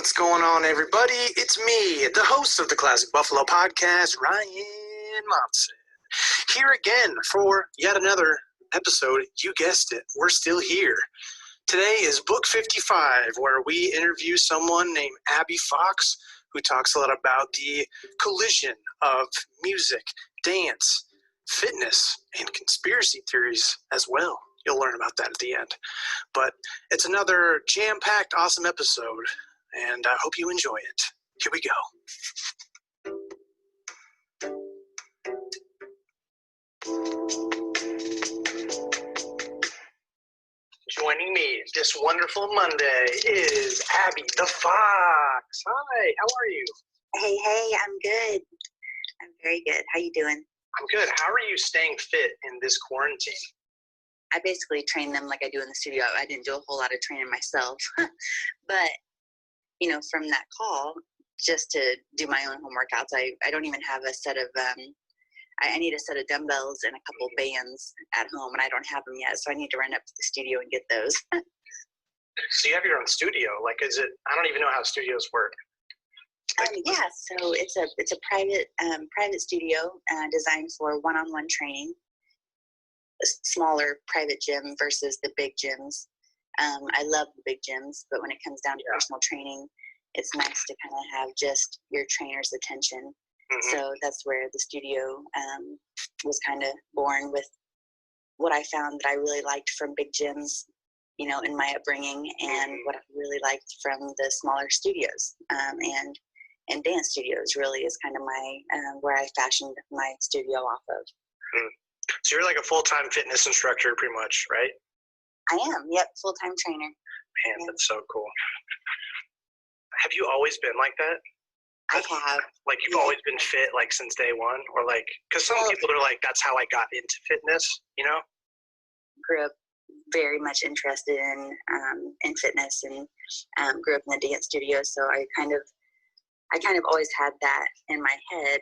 What's going on, everybody? It's me, the host of the Classic Buffalo Podcast, Ryan Monson, here again for yet another episode. You guessed it, we're still here. Today is Book 55, where we interview someone named Abby Fox, who talks a lot about the collision of music, dance, fitness, and conspiracy theories as well. You'll learn about that at the end. But it's another jam-packed, awesome episode, and I hope you enjoy it. Here we go. Joining me this wonderful Monday is Abby the Fox. Hi, how are you? Hey, I'm good. I'm very good. How you doing? I'm good. How are you staying fit in this quarantine? I basically train them like I do in the studio. I didn't do a whole lot of training myself. But, from that call, just to do my own home workouts, I don't even have a set of, I need a set of dumbbells and a couple bands at home, and I don't have them yet. So I need to run up to the studio and get those. So you have your own studio. Like, I don't even know how studios work. Yeah, so it's a private studio designed for one-on-one training. A smaller private gym versus the big gyms. I love the big gyms, but when it comes down to personal training, it's nice to kind of have just your trainer's attention. Mm-hmm. So that's where the studio was kind of born, with what I found that I really liked from big gyms, in my upbringing, and what I really liked from the smaller studios and dance studios. Really is kind of my where I fashioned my studio off of. Mm. So you're like a full-time fitness instructor, pretty much, right? I am. Yep, full-time trainer. Man, yeah. That's so cool. Have you always been like that? I have. Like, you've always been fit, like, since day one? Or, like, because some people are like, that's how I got into fitness, Grew up very much interested in fitness, and grew up in the dance studio, so I kind of always had that in my head,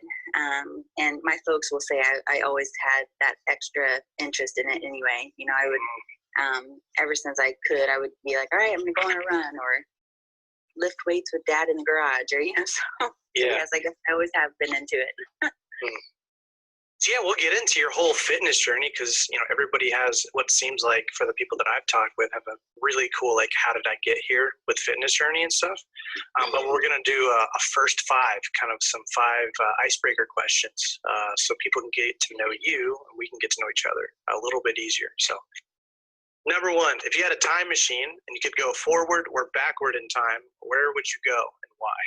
and my folks will say I always had that extra interest in it anyway. I would, ever since I could, I would be like, all right, I'm going to go on a run, or lift weights with dad in the garage, or, so yes, I guess I always have been into it. So yeah, we'll get into your whole fitness journey, because everybody has what seems like, for the people that I've talked with, have a really cool, like, how did I get here with fitness journey and stuff. But we're gonna do a first five, kind of some five icebreaker questions, so people can get to know you, and we can get to know each other a little bit easier. So, number one, if you had a time machine and you could go forward or backward in time, where would you go and why?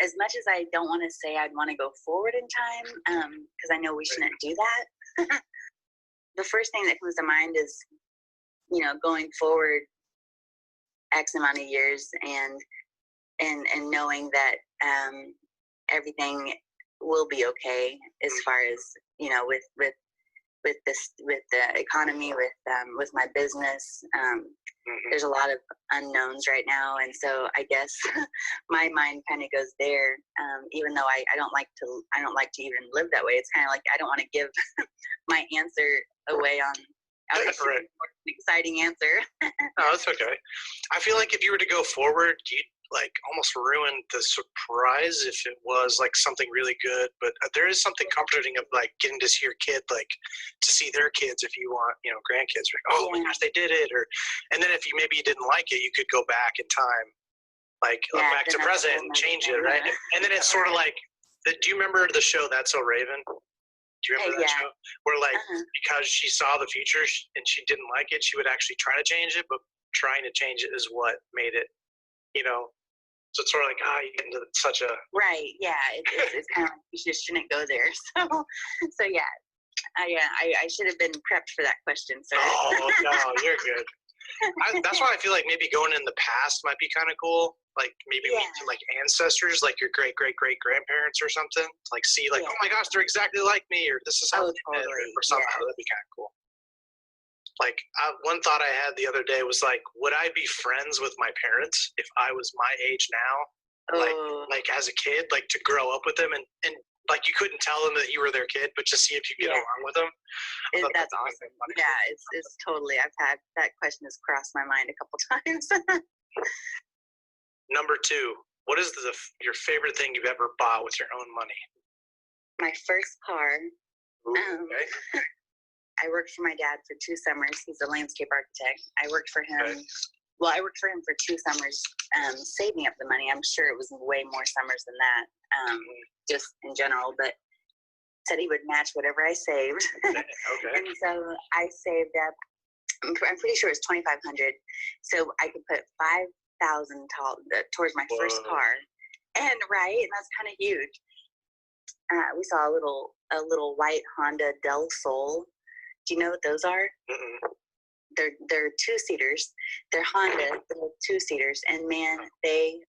As much as I don't want to say I'd want to go forward in time, because I know we shouldn't do that, the first thing that comes to mind is, going forward X amount of years and knowing that everything will be okay as far as, with the economy, with my business. There's a lot of unknowns right now, and so I guess my mind kind of goes there. Even though I don't like to even live that way. It's kind of like I don't want to give my answer away on. Right. An exciting answer. No, that's okay. I feel like if you were to go forward, you'd like almost ruin the surprise if it was like something really good. But there is something comforting of like getting to see your kid, like to see their kids if you want, grandkids. Like, oh my gosh, they did it. And then if you didn't like it, you could go back in time, like look back to present and change it, right? And then it's sort of like, do you remember the show That's So Raven? Do you remember that show? Where like, because she saw the future and she didn't like it, she would actually try to change it, but trying to change it is what made it, So it's sort of like, you get into such a... Right, yeah. It's kind of like you just shouldn't go there. So yeah. I should have been prepped for that question, sir. Oh, no, you're good. That's why I feel like maybe going in the past might be kind of cool. Like maybe meet some like ancestors, like your great-great-great-grandparents or something. Like see like, oh my gosh, they're exactly like me, or this is how they did it, or something. That'd be kind of cool. Like one thought I had the other day was like, would I be friends with my parents if I was my age now? Like as a kid, like to grow up with them and like you couldn't tell them that you were their kid, but just see if you get along with them. That's awesome. Yeah, it's totally. I've had that question has crossed my mind a couple times. Number 2, what is your favorite thing you've ever bought with your own money? My first car. Ooh, okay. I worked for my dad for 2 summers. He's a landscape architect. I worked for him. Okay. Well, I worked for him for 2 summers, saving up the money. I'm sure it was way more summers than that, just in general. But said he would match whatever I saved. Okay. And so I saved up. I'm pretty sure it's $2,500, so I could put $5,000 towards my first Whoa. car. And that's kind of huge. We saw a little white Honda Del Sol. Do you know what those are? Mm-mm. They're 2-seaters. They're Honda. They're 2-seaters, and man, they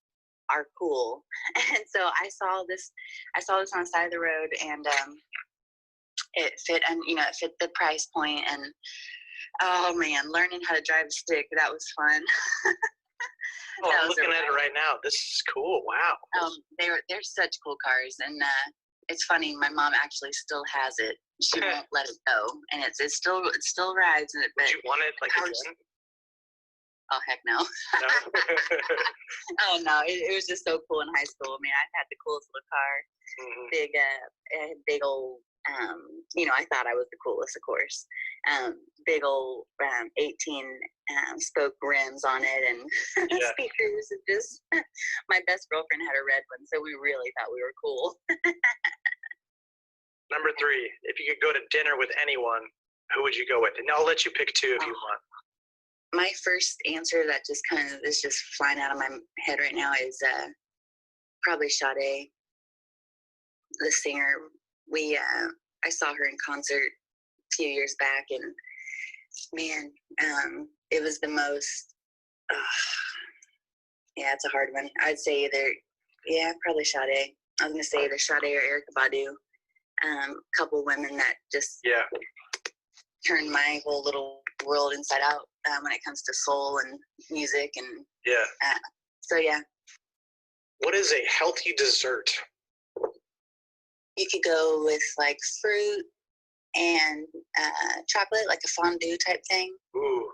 are cool. And so I saw this on the side of the road, and it fit, and it fit the price point. And oh man, learning how to drive a stick, that was fun. I'm looking at it right now. This is cool. Wow. They're such cool cars, and it's funny. My mom actually still has it. She won't let it go, and it still rides. And Would you want it again? Oh heck no! No? Oh no! It was just so cool in high school. I mean, I had the coolest little car, Mm-hmm. big old. I thought I was the coolest, of course. Big old 18 spoke rims on it, and speakers. And just my best girlfriend had a red one, so we really thought we were cool. Number 3, if you could go to dinner with anyone, who would you go with? And I'll let you pick 2 if you want. My first answer that just kind of is just flying out of my head right now is probably Sade, the singer. I saw her in concert a few years back, and man, it was the most. It's a hard one. I'd say probably Sade. I was gonna say either Sade or Erykah Badu. Couple women that just turned my whole little world inside out when it comes to soul and music, and so yeah. What is a healthy dessert? You could go with like fruit and chocolate, like a fondue type thing. Ooh.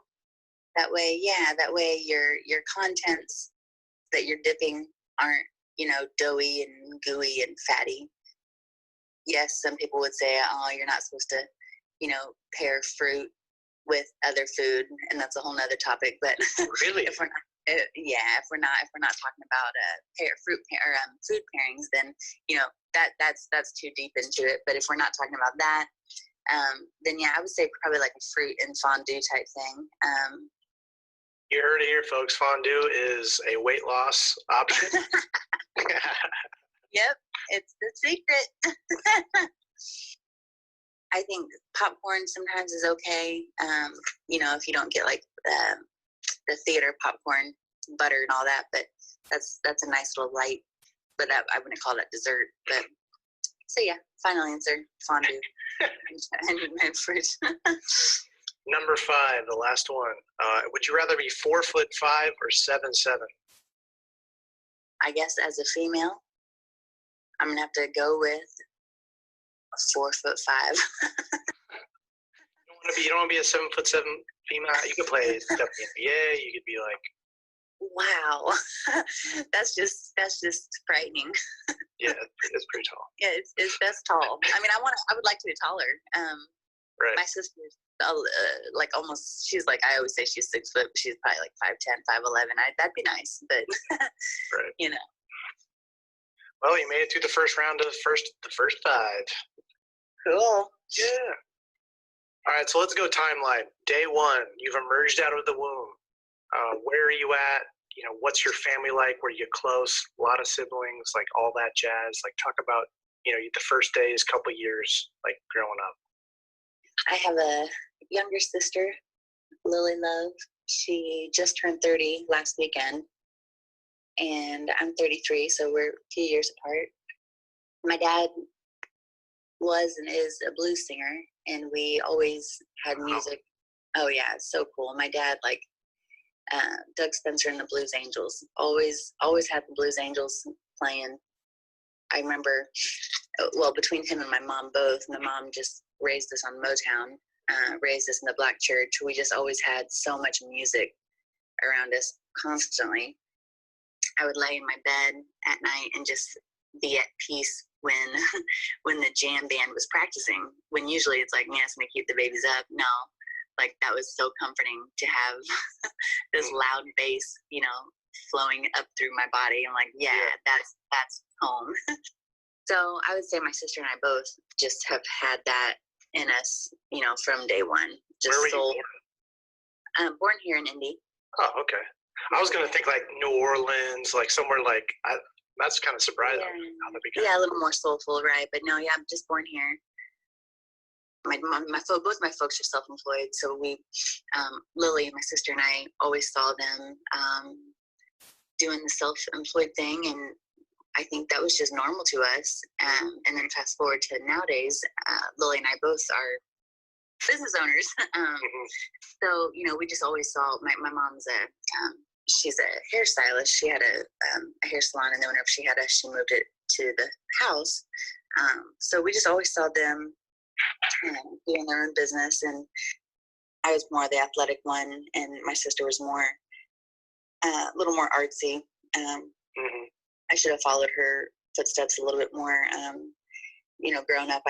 That way your contents that you're dipping aren't, doughy and gooey and fatty. Yes, some people would say, oh, you're not supposed to, pair fruit with other food, and that's a whole nother topic. But really, if we're not talking about food pairings, then that's too deep into it. But if we're not talking about that, then I would say probably like a fruit and fondue type thing. You heard it here, folks. Fondue is a weight loss option. Yep, it's the secret. I think popcorn sometimes is okay. If you don't get like the theater popcorn, butter and all that, but that's a nice little light. But I wouldn't call that dessert. But so final answer: fondue and fruit. Number 5, the last one. Would you rather be 4'5" or 7'7"? I guess as a female, I'm gonna have to go with 4'5". You don't want to be a 7'7" female. You could play WNBA. You could be like. Wow, that's just frightening. Yeah, it's pretty tall. Yeah, that's tall. I mean, I would like to be taller. Right. My sister's like almost. She's like, I always say she's 6 foot, but she's probably like 5'10", 5'11". That'd be nice, but right. Well, you made it through the first round of the first 5. Cool. Yeah. All right, so let's go timeline. Day 1, you've emerged out of the womb. Where are you at? What's your family like? Were you close? A lot of siblings, like all that jazz. Like talk about, the first days, couple years, like growing up. I have a younger sister, Lily Love. She just turned 30 last weekend, and I'm 33, so we're a few years apart. My dad was and is a blues singer, and we always had music. Oh yeah, it's so cool. My dad, like Doug Spencer and the Blues Angels, always had the Blues Angels playing. I remember, between him and my mom both, my mom just raised us on Motown, raised us in the black church. We just always had so much music around us constantly. I would lay in my bed at night and just be at peace when when the jam band was practicing. When usually it's like, man, it's gonna keep the babies up. No, like that was so comforting to have this loud bass, flowing up through my body. I'm like, yeah, that's home. So I would say my sister and I both just have had that in us, from day one. Just Where were you born? Born here in Indy. Oh, okay. I was gonna think like New Orleans, like somewhere like that's kind of surprising. Yeah, a little more soulful, right? But no, yeah, I'm just born here. Both my folks are self-employed, so we, Lily, my sister, and I always saw them doing the self-employed thing, and I think that was just normal to us. And then fast forward to nowadays, Lily and I both are business owners. So, we just always saw, my mom's she's a hairstylist. She had a hair salon, and then whenever she moved it to the house. So we just always saw them doing their own business, and I was more the athletic one, and my sister was more, a little more artsy. I should have followed her footsteps a little bit more. Growing up,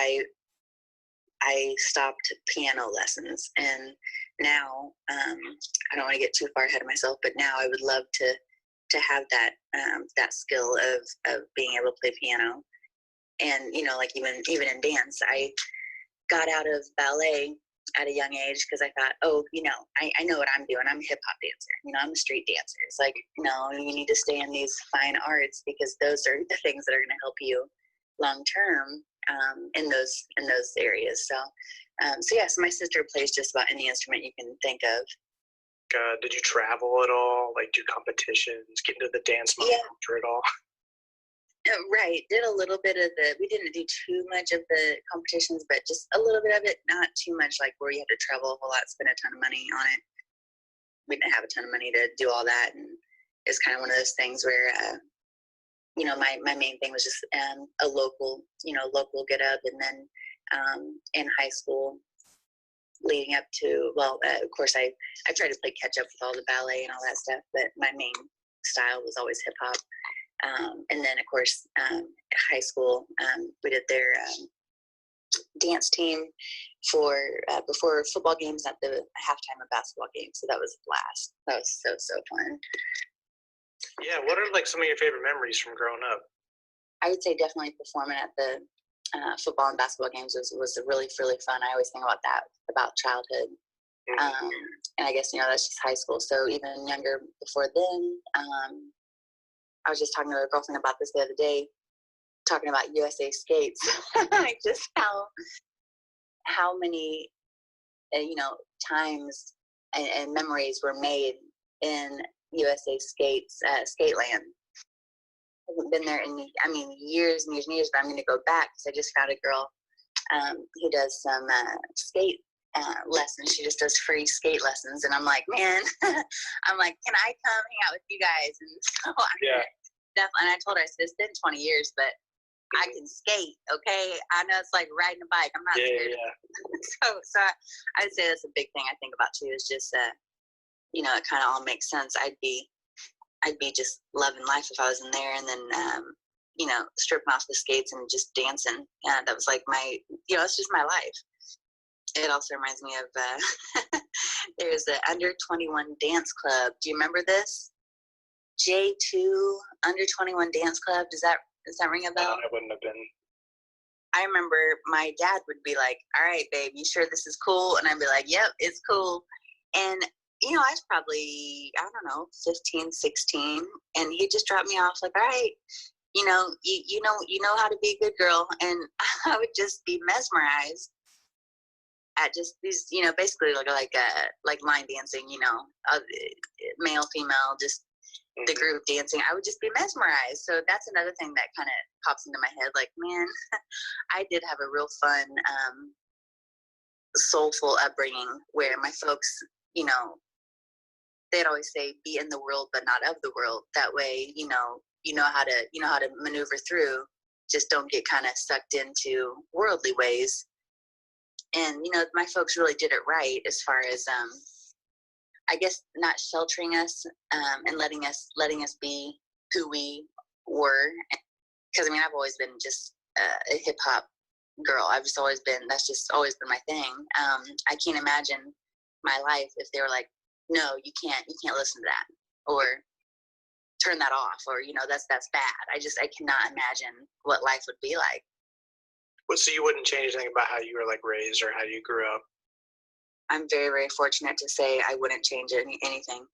I stopped piano lessons, and now I don't want to get too far ahead of myself, but now I would love to have that skill of being able to play piano. And like even in dance, I got out of ballet at a young age because I thought, I know what I'm doing. I'm a hip hop dancer. I'm a street dancer. It's like, no, you need to stay in these fine arts because those are the things that are going to help you long term in those areas. So so my sister plays just about any instrument you can think of. Did you travel at all? Like do competitions, get into the dance culture at all? Right. Did a little bit of we didn't do too much of the competitions, but just a little bit of it, not too much like where you had to travel a whole lot, spend a ton of money on it. We didn't have a ton of money to do all that. And it's kind of one of those things where, my main thing was just a local get up. And then in high school, leading up to, of course, I tried to play catch up with all the ballet and all that stuff, but my main style was always hip hop. And then, of course, high school, we did their dance team before football games at the halftime of basketball games. So that was a blast. That was so fun. Yeah. What are like some of your favorite memories from growing up? I would say definitely performing at the football and basketball games was really, really fun. I always think about that, about childhood. And I guess, that's just high school. So even younger before then, I was just talking to a girlfriend about this the other day, talking about USA Skates, just how many, times and memories were made in USA Skates, Skateland. I haven't been there in, years and years and years, but I'm going to go back because I just found a girl who does some skate lessons. She just does free skate lessons, and I'm like, man, can I come hang out with you guys? And so definitely. And I told her, I said, it's been 20 years, but I can skate. Okay, I know it's like riding a bike. I'm not scared. So I would say that's a big thing I think about too. Is just it kind of all makes sense. I'd be just loving life if I was in there, and then stripping off the skates and just dancing. That was like it's just my life. It also reminds me of there's an under 21 dance club. Do you remember this? J2 under 21 dance club. Does that ring a bell? I wouldn't have been. I remember my dad would be like, all right, babe, you sure this is cool? And I'd be like, yep, it's cool. And I was probably, I don't know, 15, 16, and he just dropped me off like, all right, you know how to be a good girl. And I would just be mesmerized at just these, basically like line dancing, male, female, just the group dancing. I would just be mesmerized. So that's another thing that kind of pops into my head. Like, man, I did have a real fun, soulful upbringing where my folks, they'd always say, be in the world, but not of the world. That way, you know how to maneuver through. Just don't get kind of sucked into worldly ways. And, my folks really did it right as far as, I guess, not sheltering us and letting us be who we were. Because I mean, I've always been just a hip hop girl. I've just always been, that's just always been my thing. I can't imagine my life if they were like, no, you can't listen to that, or turn that off, or, you know, that's bad. I cannot imagine what life would be like. Well, so you wouldn't change anything about how you were like raised or how you grew up? I'm very, very fortunate to say I wouldn't change anything,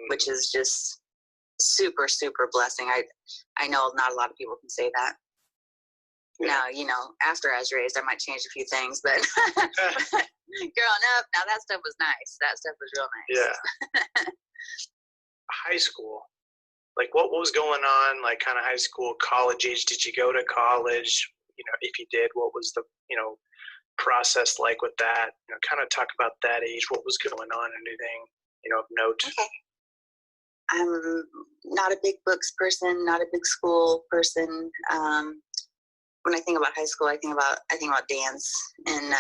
which is just super, super blessing. I know not a lot of people can say that. Yeah. Now, you know, after I was raised, I might change a few things, but growing up, now that stuff was nice. That stuff was real nice. Yeah. High school, like what was going on, like kind of high school, college age? Did you go to college? You know, if you did, what was the, you know, process like with that? You know, kind of talk about that age, what was going on, anything, you know, of note. Okay. I'm not a big books person, not a big school person. When I think about high school, I think about dance, and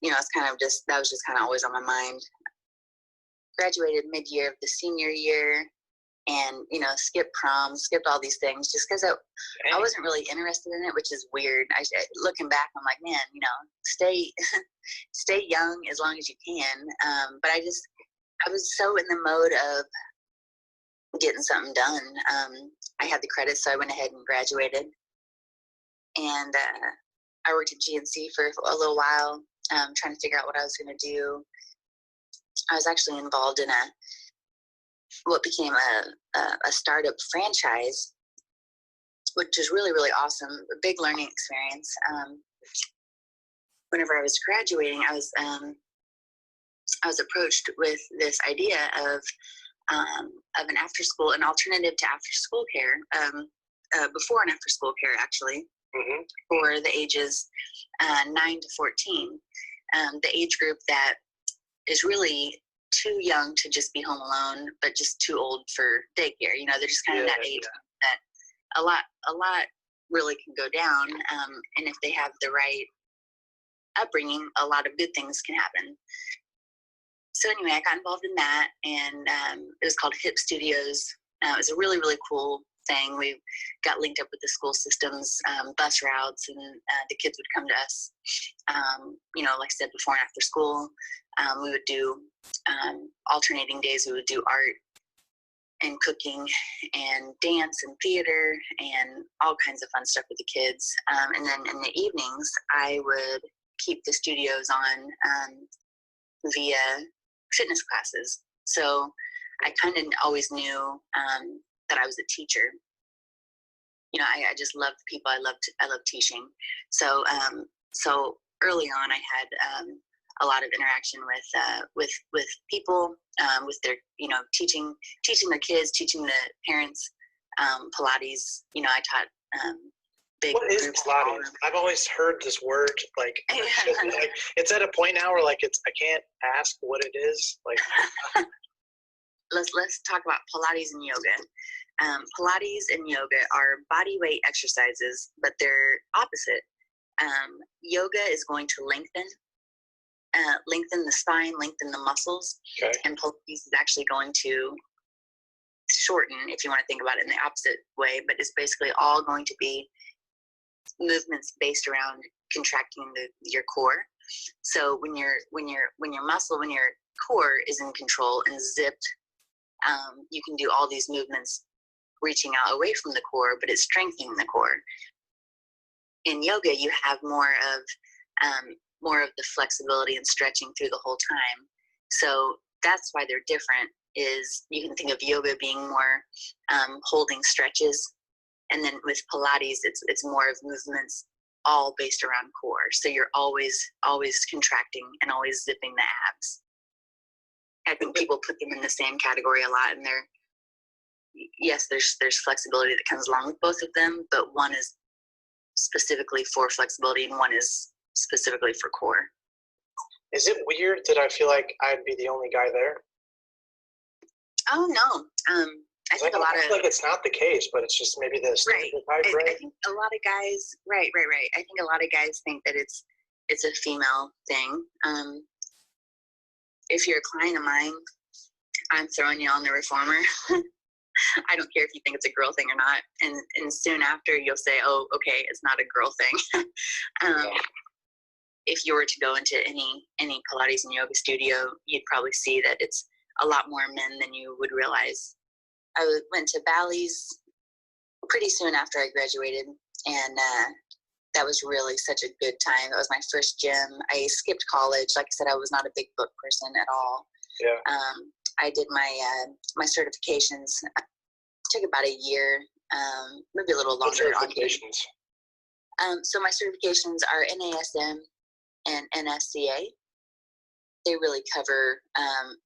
you know, it's kind of just, that was just kind of always on my mind. Graduated mid-year of the senior year, and, you know, skipped prom, skipped all these things just because I wasn't really interested in it, which is weird. Looking back, I'm like, man, you know, stay young as long as you can. But I was so in the mode of getting something done. I had the credits, so I went ahead and graduated. And I worked at GNC for a little while, trying to figure out what I was going to do. I was actually involved in what became a startup franchise, which was really, really awesome. A big learning experience. Whenever I was graduating, I was approached with this idea of an an alternative to after school care, before and after school care, actually, for the ages 9 to 14, the age group that is really too young to just be home alone, but just too old for daycare. You know, they're just kind of that age that a lot really can go down. And if they have the right upbringing, a lot of good things can happen. So anyway, I got involved in that, and it was called HIP Studios. It was a really, really cool thing. We got linked up with the school systems, bus routes, and the kids would come to us, you know, like I said, before and after school. We would do alternating days. We would do art and cooking and dance and theater and all kinds of fun stuff with the kids. And then in the evenings, I would keep the studios on via fitness classes. So I kind of always knew that I was a teacher. You know, I just loved people. I loved teaching. So so early on, I had a lot of interaction with people, with their, you know, teaching their kids, teaching the parents. Pilates, you know, I taught big What is groups. Pilates? I've always heard this word, like, like it's at a point now where like I can't ask what it is. Like, let's talk about Pilates and yoga. Pilates and yoga are body weight exercises, but they're opposite. Yoga is going to lengthen the spine, lengthen the muscles, okay. And Pilates is actually going to shorten, if you want to think about it in the opposite way, but it's basically all going to be movements based around contracting your core. So when your core is in control and zipped, you can do all these movements reaching out away from the core, but it's strengthening the core. In yoga, you have more of the flexibility and stretching through the whole time. So that's why they're different. Is you can think of yoga being more holding stretches, and then with Pilates, it's more of movements all based around core. So you're always contracting and always zipping the abs. I think people put them in the same category a lot, and there's flexibility that comes along with both of them, but one is specifically for flexibility and one is specifically for core. Is it weird that I feel like I'd be the only guy there? Oh no, I think a lot of, like it's not the case, but it's just maybe this. Right. I think a lot of guys. Right. I think a lot of guys think that it's a female thing. If you're a client of mine, I'm throwing you on the reformer. I don't care if you think it's a girl thing or not. And soon after you'll say, oh, okay, it's not a girl thing. If you were to go into any Pilates and yoga studio, you'd probably see that it's a lot more men than you would realize. I went to Bally's pretty soon after I graduated, and that was really such a good time. That was my first gym. I skipped college. Like I said, I was not a big book person at all. Yeah. I did my certifications. It took about a year, maybe a little longer. What certifications? So my certifications are NASM and NSCA. They really cover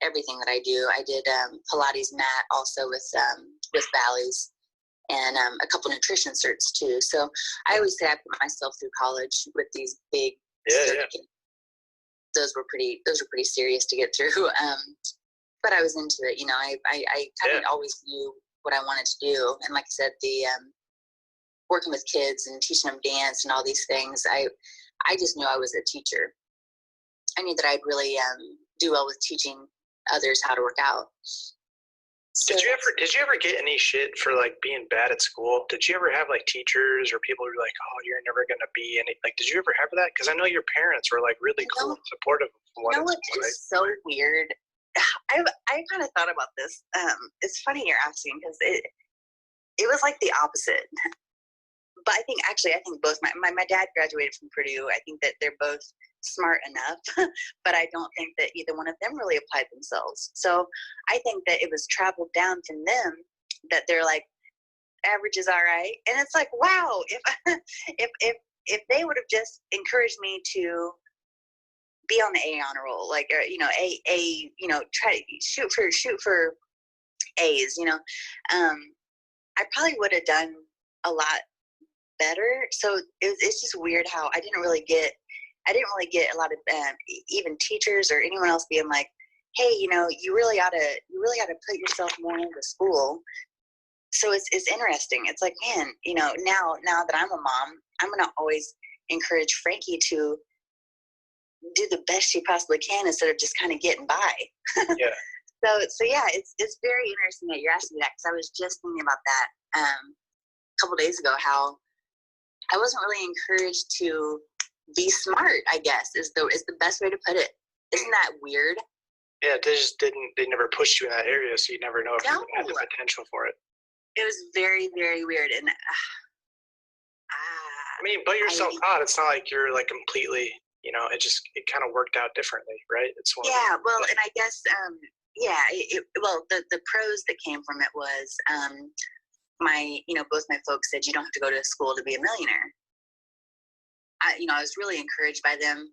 everything that I do. I did Pilates mat also with Bally's, and a couple nutrition certs too. So I always say I put myself through college with these big certificates. Yeah. Those were pretty serious to get through. But I was into it. I kind of always knew what I wanted to do. And like I said, the working with kids and teaching them dance and all these things, I just knew I was a teacher. I knew that I'd really do well with teaching others how to work out. So, did you ever get any shit for like being bad at school? Did you ever have like teachers or people who were like, oh, you're never gonna be any, like, did you ever have that? Because I know your parents were like really cool and supportive of what it's so weird. I kind of thought about this. It's funny you're asking, because it was like the opposite. But I think both my dad graduated from Purdue. I think that they're both smart enough, but I don't think that either one of them really applied themselves. So I think that it was traveled down from them that they're like, average is all right. And it's like, wow, if they would have just encouraged me to be on the A honor roll, like, try to shoot for A's, I probably would have done a lot better. So it's just weird how I didn't really get a lot of even teachers or anyone else being like, hey, you really ought to put yourself more into school. So it's interesting. It's like, man, now that I'm a mom, I'm gonna always encourage Frankie to do the best she possibly can instead of just kind of getting by. Yeah. So yeah, it's very interesting that you're asking me that, because I was just thinking about that a couple days ago, how I wasn't really encouraged to be smart, I guess, is the best way to put it. Isn't that weird? Yeah, they never pushed you in that area, so you never know if you had the potential for it. It was very, very weird. And but you're self-taught. It's not like you're like completely, it kind of worked out differently, right? It's one. Yeah, well, and I guess, the pros that came from it was both my folks said you don't have to go to school to be a millionaire. I was really encouraged by them.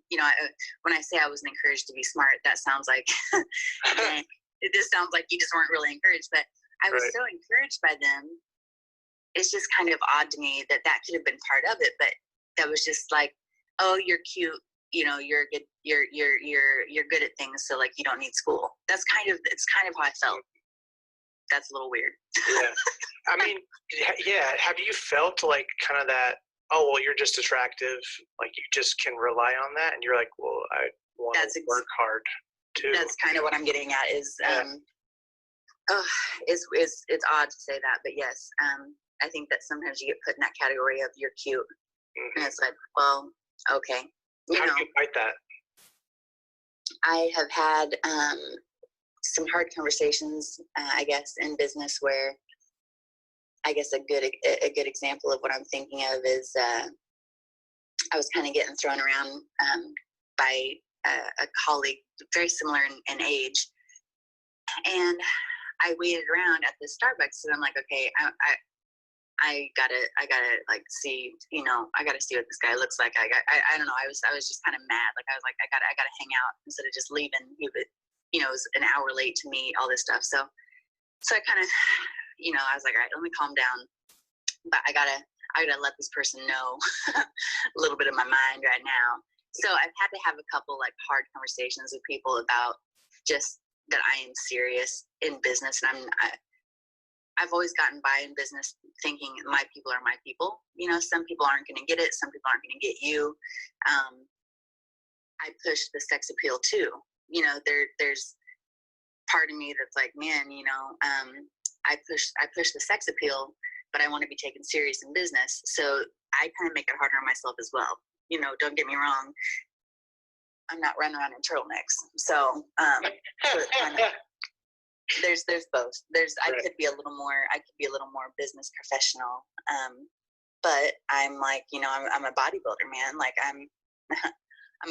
When I say I wasn't encouraged to be smart, that sounds like it just sounds like you just weren't really encouraged. But I was so encouraged by them. It's just kind of odd to me that could have been part of it, but that was just like, oh, you're cute. You're good. You're good at things, so like you don't need school. It's kind of how I felt. That's a little weird. Yeah. Have you felt like kind of that? Oh, well, you're just attractive. Like you just can rely on that, and you're like, well, I want to work hard too. That's kind of what I'm getting at. Is it's odd to say that, but yes, I think that sometimes you get put in that category of you're cute, and it's like, well, okay. How do you fight that? I have had some hard conversations, I guess, in business where. I guess a good example of what I'm thinking of is I was kind of getting thrown around by a colleague very similar in age, and I waited around at the Starbucks, and I'm like, okay, I gotta like see, I gotta see what this guy looks like. I don't know. I was just kind of mad. Like I was like, I gotta hang out instead of just leaving. It was an hour late to meet, all this stuff. So I kind of. I was like, all right, let me calm down. But I gotta let this person know a little bit of my mind right now. So I've had to have a couple like hard conversations with people about just that I am serious in business, and I've always gotten by in business thinking my people are my people. Some people aren't going to get it. Some people aren't going to get you. I push the sex appeal too. There's part of me that's like, man, I push the sex appeal, but I want to be taken serious in business. So I kind of make it harder on myself as well. You know, don't get me wrong. I'm not running around in turtlenecks. So there's both. I could be a little more business professional. But I'm like, you know, I'm a bodybuilder, man. Like I'm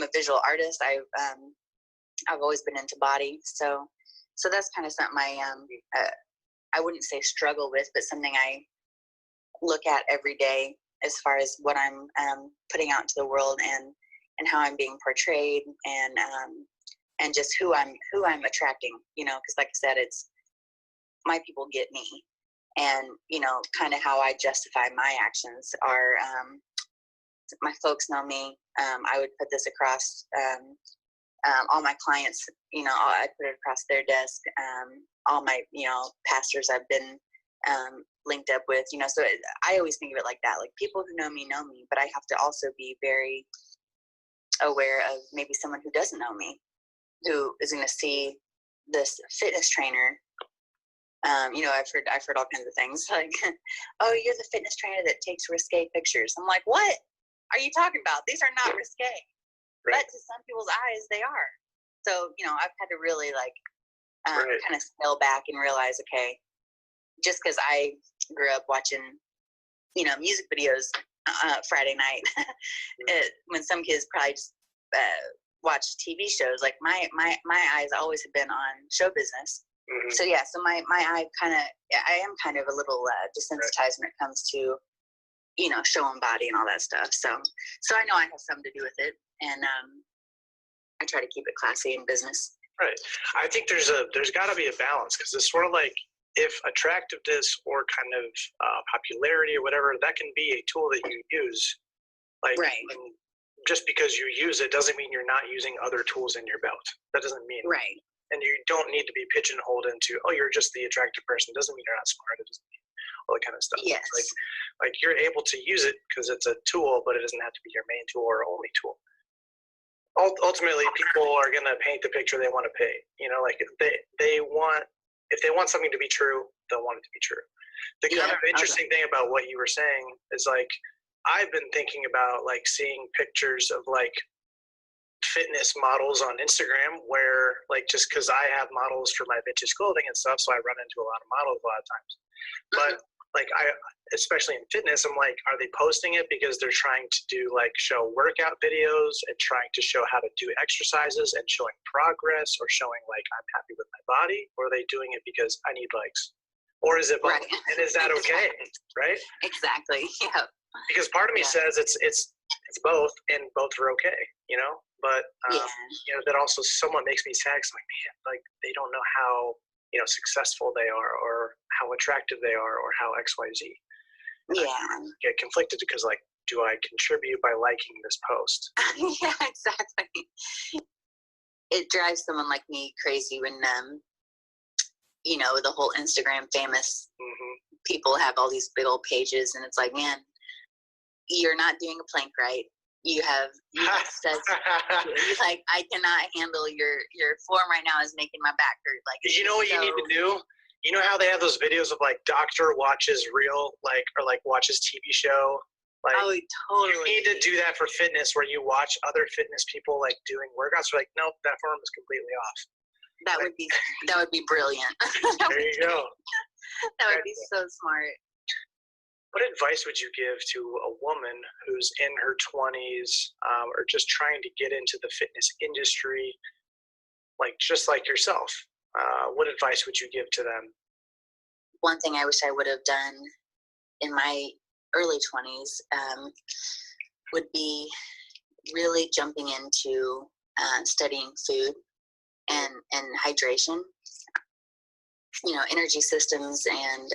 a visual artist. I've always been into body. So that's kind of something I wouldn't say struggle with, but something I look at every day as far as what I'm putting out into the world and how I'm being portrayed and just who I'm attracting, you know, because like I said, it's my people get me, and you know, kind of how I justify my actions are my folks know me. I would put this across all my clients, you know, I put it across their desk. All my, you know, pastors I've been linked up with, you know, so I always think of it like that. Like people who know me, but I have to also be very aware of maybe someone who doesn't know me, who is going to see this fitness trainer. You know, I've heard all kinds of things like, oh, you're the fitness trainer that takes risque pictures. I'm like, what are you talking about? These are not risque. Right. But to some people's eyes, they are. So, you know, I've had to really like kind of scale back and realize, okay, just because I grew up watching, you know, music videos Friday night, when some kids probably just watch TV shows, like my eyes always have been on show business. Mm-hmm. So yeah, so my eye I am kind of a little desensitized when it comes to, you know, show and body and all that stuff. So I know I have something to do with it, and I try to keep it classy in business. Right. I think there's got to be a balance, because it's sort of like, if attractiveness or kind of popularity or whatever, that can be a tool that you use. Like, just because you use it doesn't mean you're not using other tools in your belt. That doesn't mean. Right. And you don't need to be pigeonholed into, oh, you're just the attractive person. It doesn't mean you're not smart. It doesn't mean all that kind of stuff. Yes. Like you're able to use it because it's a tool, but it doesn't have to be your main tool or only tool. Ultimately, people are going to paint the picture they want to paint. You know, like if they want something to be true, they'll want it to be true. The kind of interesting thing about what you were saying is, like, I've been thinking about like seeing pictures of like fitness models on Instagram, where like, just because I have models for my vintage clothing and stuff, so I run into a lot of models a lot of times. But like, especially in fitness, I'm like, are they posting it because they're trying to do like show workout videos and trying to show how to do exercises and showing progress, or showing like I'm happy with my body, or are they doing it because I need likes? Or is it both? Right. And is that okay? Right? Exactly. Yeah. Because part of me says it's both, and both are okay, you know? But you know, that also somewhat makes me sad, 'cause I'm like, man, like they don't know how, you know, successful they are, or how attractive they are, or how XYZ. Yeah. I get conflicted because, like, do I contribute by liking this post? Yeah, exactly. It drives someone like me crazy when you know, the whole Instagram famous people have all these big old pages, and it's like, man, you're not doing a plank right. You have said, like, I cannot handle your form right now is making my back hurt. Like, you know what you need to do? You know how they have those videos of like doctor watches real, like, or like watches TV show? Like, oh, totally. You need to do that for fitness, where you watch other fitness people like doing workouts. You're like, nope, that form is completely off. That would be brilliant. There you go. That would be so smart. What advice would you give to a woman who's in her 20s, or just trying to get into the fitness industry, like just like yourself? What advice would you give to them? One thing I wish I would have done in my early 20s would be really jumping into studying food and hydration, you know, energy systems, and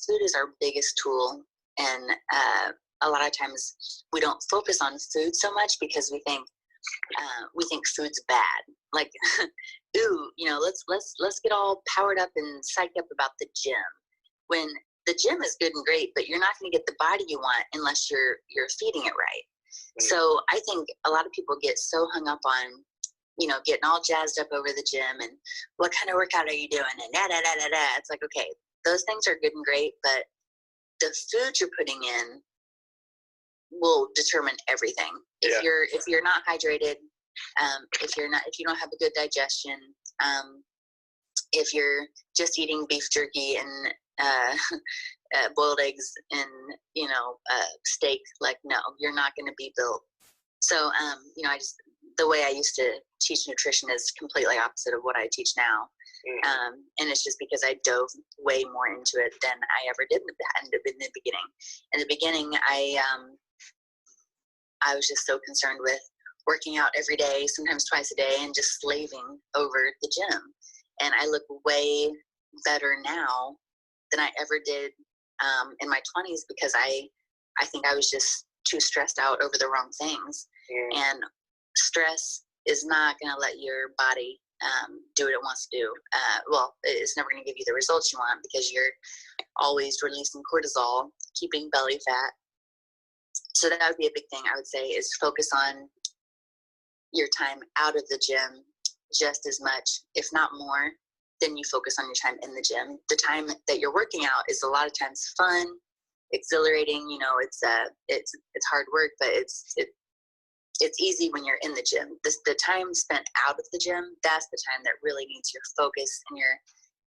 food is our biggest tool. And a lot of times we don't focus on food so much because we think food's bad. Like, ooh, you know, let's get all powered up and psyched up about the gym, when the gym is good and great, but you're not going to get the body you want unless you're feeding it right. So I think a lot of people get so hung up on, getting all jazzed up over the gym and what kind of workout are you doing and da da da da da. It's like, okay, those things are good and great, but the food you're putting in will determine everything. If you're not hydrated, if you don't have a good digestion, if you're just eating beef jerky and boiled eggs and steak, like, no, you're not going to be built. So the way I used to teach nutrition is completely opposite of what I teach now. And it's just because I dove way more into it than I ever did in the beginning. In the beginning, I was just so concerned with working out every day, sometimes twice a day, and just slaving over the gym. And I look way better now than I ever did in my 20s, because I think I was just too stressed out over the wrong things. And stress is not going to let your body do what it wants to do. It's never going to give you the results you want, because you're always releasing cortisol, keeping belly fat. So that would be a big thing, I would say, is focus on your time out of the gym just as much, if not more, than you focus on your time in the gym. The time that you're working out is a lot of times fun, exhilarating. It's hard work, but it's easy when you're in the gym. The time spent out of the gym, that's the time that really needs your focus and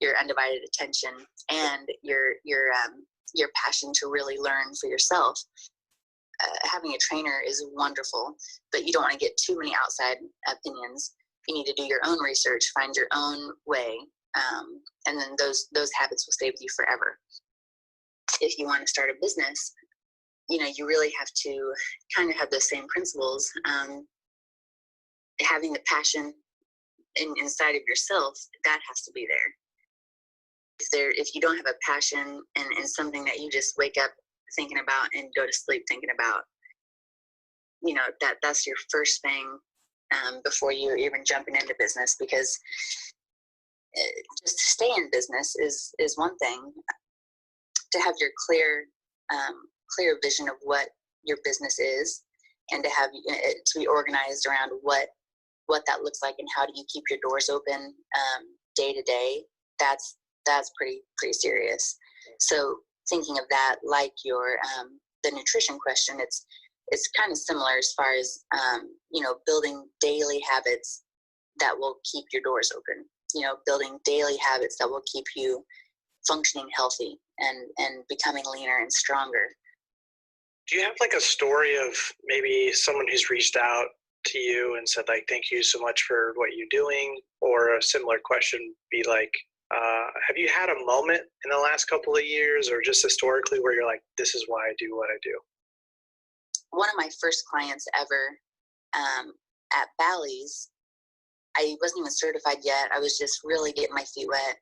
your undivided attention and your passion to really learn for yourself. Having a trainer is wonderful, but you don't want to get too many outside opinions. You need to do your own research, find your own way, and then those habits will stay with you forever. If you want to start a business, you really have to kind of have those same principles. Having the passion inside of yourself, that has to be there. If you don't have a passion and something that you just wake up thinking about and go to sleep thinking about, that's your first thing before you're even jumping into business, because just to stay in business is one thing. To have your clear vision of what your business is, and to have it to be organized around what that looks like and how do you keep your doors open day to day, that's pretty serious. So thinking of that, like your the nutrition question, it's kind of similar as far as building daily habits that will keep your doors open. Building daily habits that will keep you functioning healthy and becoming leaner and stronger. Do you have like a story of maybe someone who's reached out to you and said, like, thank you so much for what you're doing? Or a similar question be like, have you had a moment in the last couple of years or just historically where you're like, this is why I do what I do? One of my first clients ever at Bally's, I wasn't even certified yet. I was just really getting my feet wet.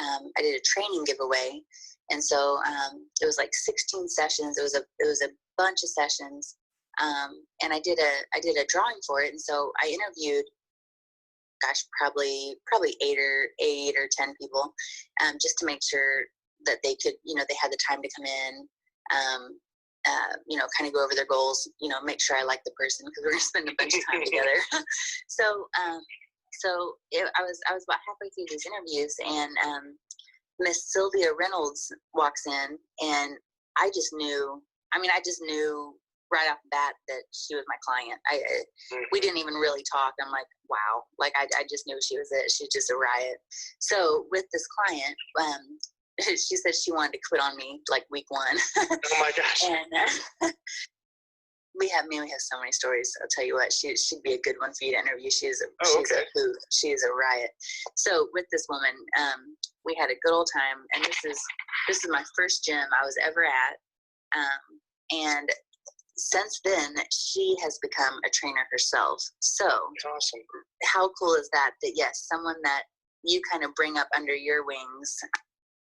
I did a training giveaway, and so it was like 16 sessions. It was a bunch of sessions, and I did a drawing for it. And so I interviewed, probably 8 or 10 people, just to make sure that they could, they had the time to come in, kind of go over their goals, make sure I like the person, because we're gonna spend a bunch of time together. I was about halfway through these interviews, and Miss Sylvia Reynolds walks in, and I just knew right off the bat that she was my client. We didn't even really talk. I'm like, wow, like I just knew she was it. She's just a riot. So with this client, she said she wanted to quit on me like week 1. Oh my gosh. And we have so many stories. I'll tell you what, she'd be a good one for you to interview. She's a hoot. She is a riot. So with this woman, we had a good old time, and this is my first gym I was ever at. And since then, she has become a trainer herself. So that's awesome. How cool is that? That yes, someone that you kind of bring up under your wings.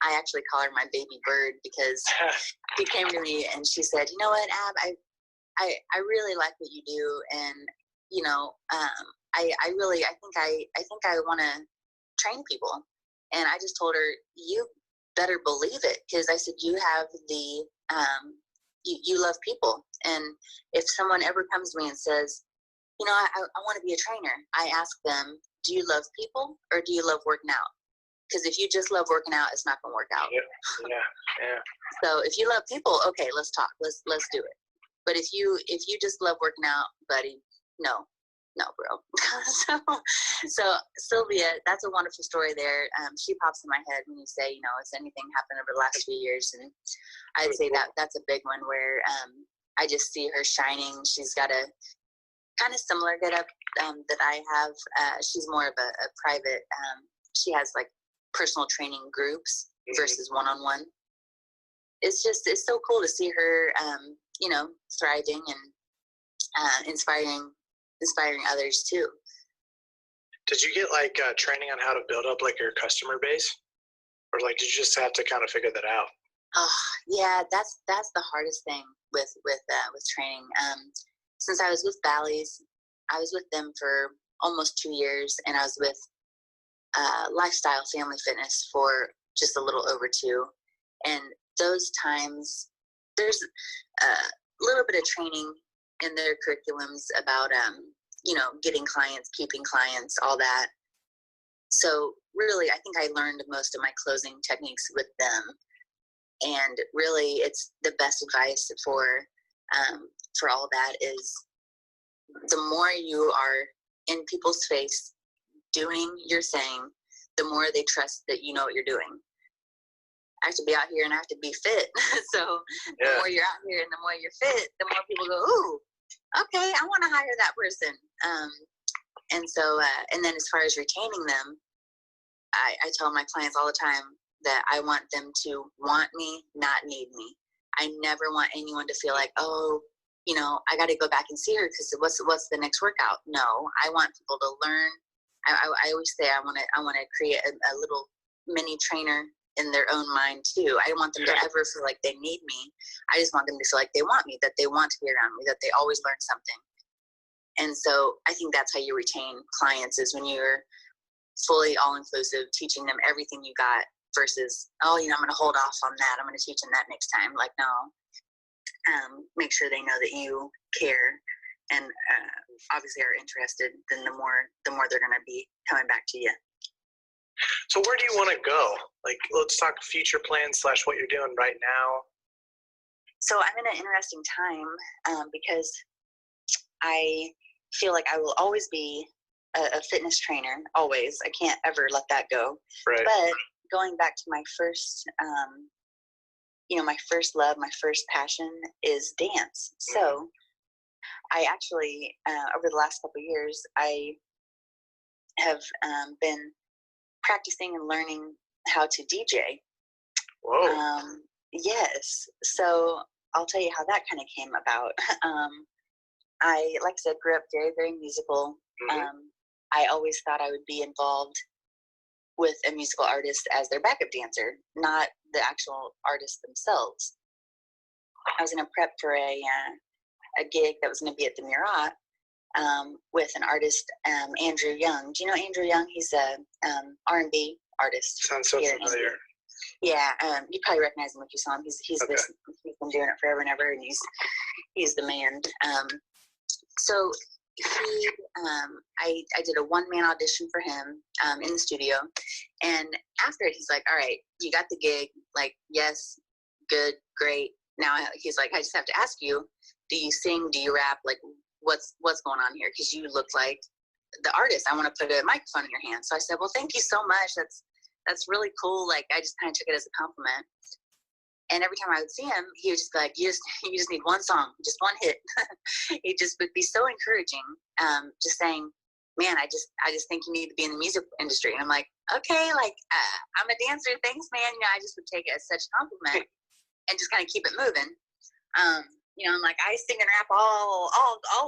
I actually call her my baby bird, because she came to me and she said, you know what, Ab, I really like what you do, and I think I want to train people. And I just told her, you better believe it, because I said, you have the you love people, and if someone ever comes to me and says, I want to be a trainer. I ask them, do you love people or do you love working out? Because if you just love working out, it's not going to work out. Yeah. So if you love people, okay, let's talk. Let's do it. But if you just love working out, buddy, no, bro. so Sylvia, that's a wonderful story there. She pops in my head when you say, has anything happened over the last few years? And I'd say that's a big one where I just see her shining. She's got a kind of similar get up that I have. She's more of a private. She has like personal training groups versus one-on-one. It's so cool to see her, thriving and inspiring others too. Did you get like training on how to build up like your customer base, or like did you just have to kind of figure that out? Oh yeah, that's the hardest thing with training. Since I was with Bally's, I was with them for almost 2 years, and I was with Lifestyle Family Fitness for just a little over 2. And those times, there's a little bit of training in their curriculums about, getting clients, keeping clients, all that. So really, I think I learned most of my closing techniques with them. And really, it's the best advice for all that is the more you are in people's face doing your thing, the more they trust that you know what you're doing. I have to be out here and I have to be fit. So the more you're out here and the more you're fit, the more people go, ooh, okay, I want to hire that person. And so, and then as far as retaining them, I tell my clients all the time that I want them to want me, not need me. I never want anyone to feel like, oh, I got to go back and see her because what's the next workout? No, I want people to learn. I always say I want to create a little mini trainer in their own mind too. I don't want them to ever feel like they need me. I just want them to feel like they want me, that they want to be around me, that they always learn something. And so I think that's how you retain clients, is when you're fully all-inclusive, teaching them everything you got versus, I'm going to hold off on that. I'm going to teach them that next time. Like, no. Make sure they know that you care and obviously are interested. Then the more they're going to be coming back to you. So where do you want to go? Like, let's talk future plans / what you're doing right now. So I'm in an interesting time because I feel like I will always be a fitness trainer. Always. I can't ever let that go. Right. But going back to my first, my first love, my first passion is dance. So I actually, over the last couple of years, I have been practicing and learning how to DJ. Whoa. Yes. So I'll tell you how that kind of came about. I, like I said, grew up very, very musical. I always thought I would be involved with a musical artist as their backup dancer, not the actual artists themselves. I was going to prep for a gig that was going to be at the Murat with an artist, Andrew Young. Do you know Andrew Young? He's a R&B artist. Sounds so familiar. Yeah, you probably recognize him if you saw him. He's been doing it forever and ever, and he's the man. So he, I did a one-man audition for him in the studio, and after it, he's like, "All right, you got the gig. Like, yes, good, great. Now he's like, I just have to ask you, do you sing? Do you rap? Like, what's going on here? Because you look like the artist. I want to put a microphone in your hand." So I said, "Well, thank you so much. That's really cool." Like, I just kind of took it as a compliment. And every time I would see him, he would just be like, you just need one song, just one hit. He just would be so encouraging, just saying, "Man, I just think you need to be in the music industry." And I'm like, okay, like, I'm a dancer. Thanks, man. I just would take it as such a compliment and just kind of keep it moving. I'm like, I sing and rap all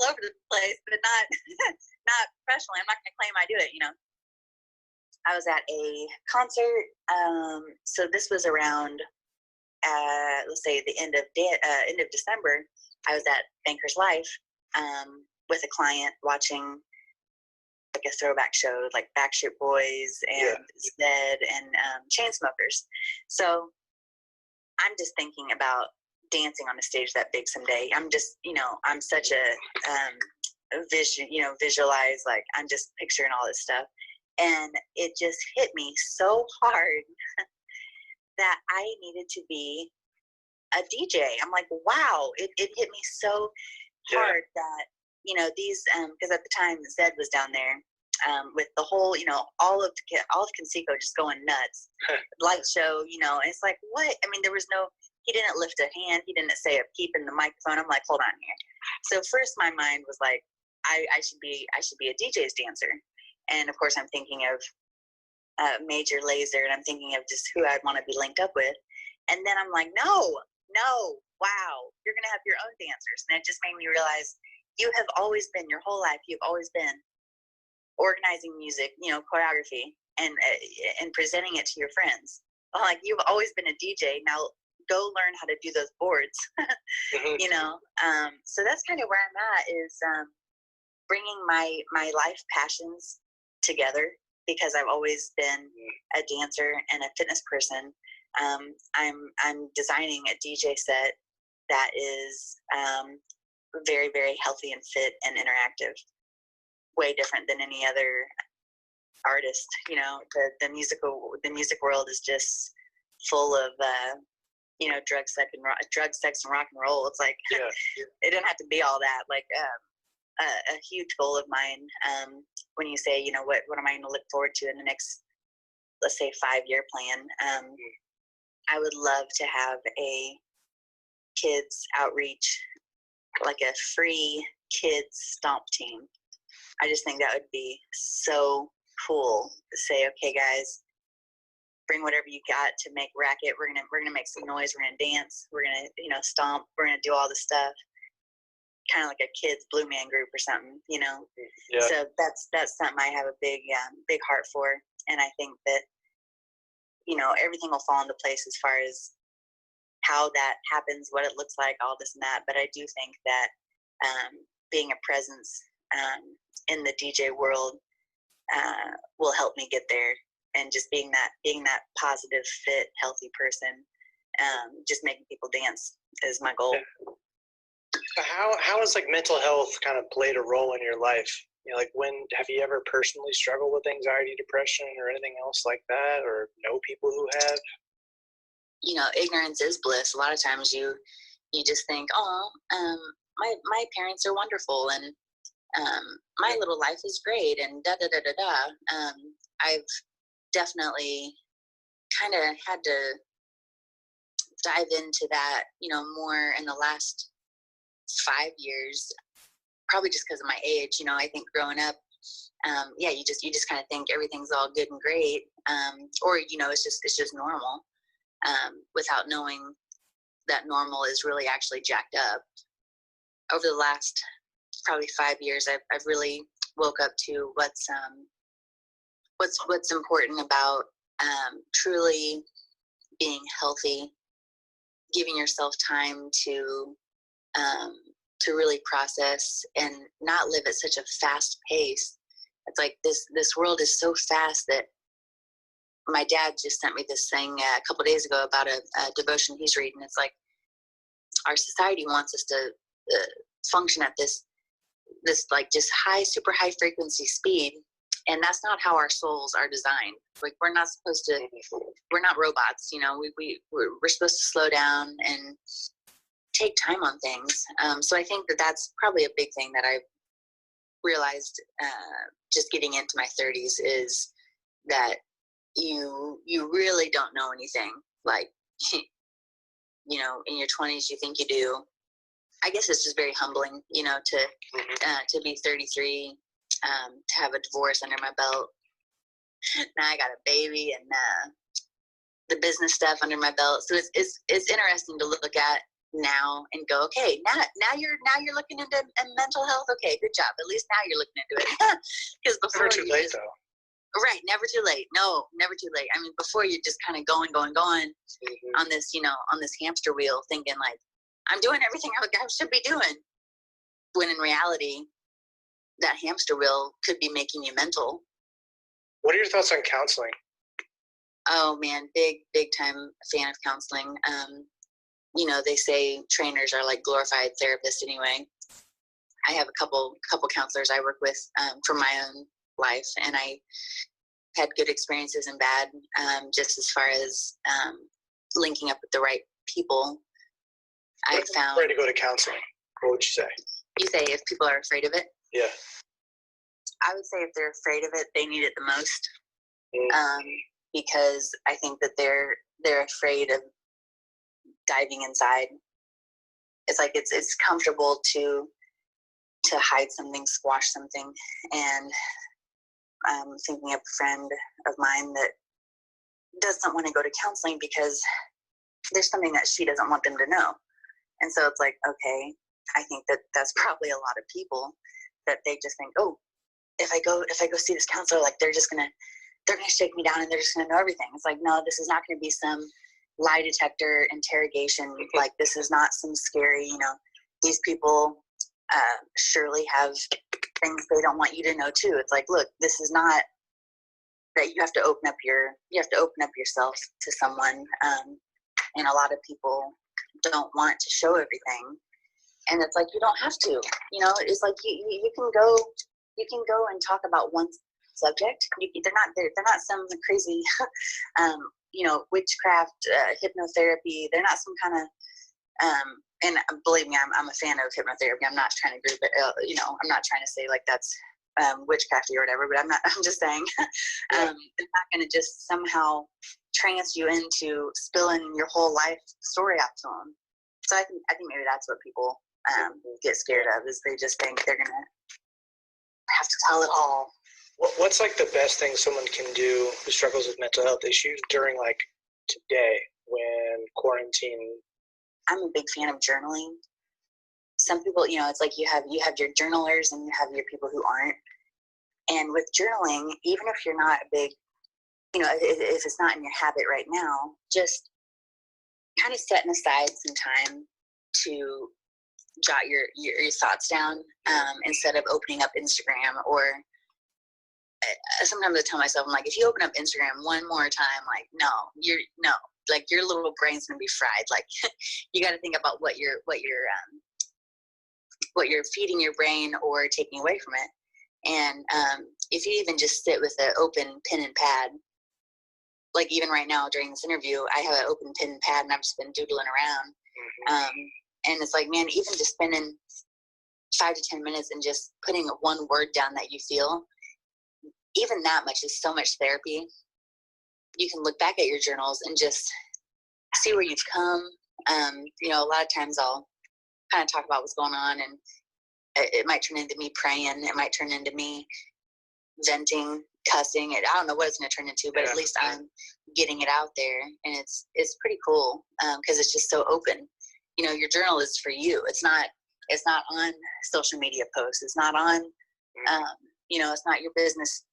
over the place, but not not professionally. I'm not going to claim I do it, I was at a concert. So this was around, let's say the end of December. I was at Banker's Life with a client watching like a throwback show, like Backstreet Boys and Zedd and Chainsmokers. So I'm just thinking about dancing on a stage that big someday. I'm just, I'm such a visualize, like I'm just picturing all this stuff. And it just hit me so hard that I needed to be a DJ. I'm like, wow, it hit me so hard that, these, because at the time Zed was down there with the whole, all of Conseco just going nuts. Light show, and it's like, what? I mean, he didn't lift a hand. He didn't say a peep in the microphone. I'm like, hold on here. So first my mind was like, I should be a DJ's dancer. And of course I'm thinking of Major Lazer, and I'm thinking of just who I'd want to be linked up with. And then I'm like, no, wow, you're going to have your own dancers. And it just made me realize you have always been, your whole life, you've always been organizing music, choreography, and presenting it to your friends. Like, you've always been a DJ. Now go learn how to do those boards, So that's kind of where I'm at, is bringing my life passions together, because I've always been a dancer and a fitness person. I'm designing a DJ set that is very, very healthy and fit and interactive, way different than any other artist. The music world is just full of drug, sex, and rock and roll. It's like it didn't have to be all that. Like a huge goal of mine, when you say, what am I going to look forward to in the next, let's say, 5-year plan, I would love to have a kids outreach, like a free kids stomp team. I just think that would be so cool to say, okay, guys, bring whatever you got to make racket. We're gonna make some noise. We're gonna dance. We're gonna stomp. We're gonna do all this stuff. Kind of like a kids Blue Man Group or something, Yeah. So that's something I have a big heart for, and I think that everything will fall into place as far as how that happens, what it looks like, all this and that. But I do think that being a presence in the DJ world will help me get there, and just being that positive, fit, healthy person, just making people dance is my goal. How has mental health kind of played a role in your life? When have you ever personally struggled with anxiety, depression, or anything else like that, or know people who have? Ignorance is bliss. A lot of times you just think, my parents are wonderful, and my little life is great, and da da da da da. I've definitely kind of had to dive into that, more in the last 5 years, probably just because of my age. I think growing up, you just kind of think everything's all good and great, or it's just normal, without knowing that normal is really actually jacked up. Over the last probably 5 years, I've really woke up to what's important about truly being healthy, giving yourself time to really process and not live at such a fast pace. It's like this world is so fast that my dad just sent me this thing a couple of days ago about a devotion he's reading. It's like our society wants us to function at this like just super high frequency speed, and that's not how our souls are designed. Like, we're not supposed to. We're not robots, We're supposed to slow down and take time on things. So I think that's probably a big thing that I've realized just getting into my 30s, is that you really don't know anything. Like, in your 20s you think you do. I guess it's just very humbling, to be 33, to have a divorce under my belt. Now I got a baby and the business stuff under my belt. So it's interesting to look at now and go, okay, now you're looking into mental health. Okay, good job. At least now you're looking into it. Because before, never too late, though. Right, never too late. No, never too late. I mean, before you're just kind of going on this, on this hamster wheel, thinking like, I'm doing everything I should be doing. When in reality, that hamster wheel could be making you mental. What are your thoughts on counseling? Oh man, big time fan of counseling. They say trainers are like glorified therapists anyway. I have a couple counselors I work with for my own life, and I had good experiences and bad, just as far as linking up with the right people. I found. Afraid to go to counseling. What would you say? You say if people are afraid of it? Yeah. I would say if they're afraid of it, they need it the most. Mm. Because I think that they're afraid of diving inside. It's like it's comfortable to hide something, squash something, and I'm thinking of a friend of mine that doesn't want to go to counseling because there's something that she doesn't want them to know. And so it's like, okay, I think that that's probably a lot of people that they just think, oh, if I go see this counselor, like they're gonna shake me down and they're just gonna know everything. It's like, no, this is not gonna be some lie detector interrogation. Like, this is not some scary, these people surely have things they don't want you to know too. It's like, look, this is not that you have to open up yourself to someone. And a lot of people don't want to show everything. And it's like, you don't have to, it's like you can go and talk about one subject. They're not some crazy, witchcraft, hypnotherapy. They're not some kind of, and believe me, I'm a fan of hypnotherapy. I'm not trying to group it, I'm not trying to say like that's witchcrafty or whatever, but I'm just saying, they're not going to just somehow trance you into spilling your whole life story out to them. So I think maybe that's what people get scared of, is they just think they're going to have to tell it all. What's like the best thing someone can do who struggles with mental health issues during like today when quarantine? I'm a big fan of journaling. Some people, it's like you have your journalers and you have your people who aren't. And with journaling, even if you're not a big, if it's not in your habit right now, just kind of setting aside some time to jot your thoughts down, instead of opening up Instagram. Or sometimes I tell myself, I'm like, if you open up Instagram one more time, like, like your little brain's gonna be fried. Like, you got to think about what you're feeding your brain or taking away from it. And if you even just sit with an open pen and pad, like even right now during this interview, I have an open pen and pad and I've just been doodling around. And it's like, man, even just spending 5 to 10 minutes and just putting one word down that you feel, even that much is so much therapy. You can look back at your journals and just see where you've come. A lot of times I'll kind of talk about what's going on, and it might turn into me praying. It might turn into me venting, cussing. I don't know what it's going to turn into, but at least I'm getting it out there, and it's pretty cool because it's just so open. Your journal is for you. It's not on social media posts. It's not on, it's not your business.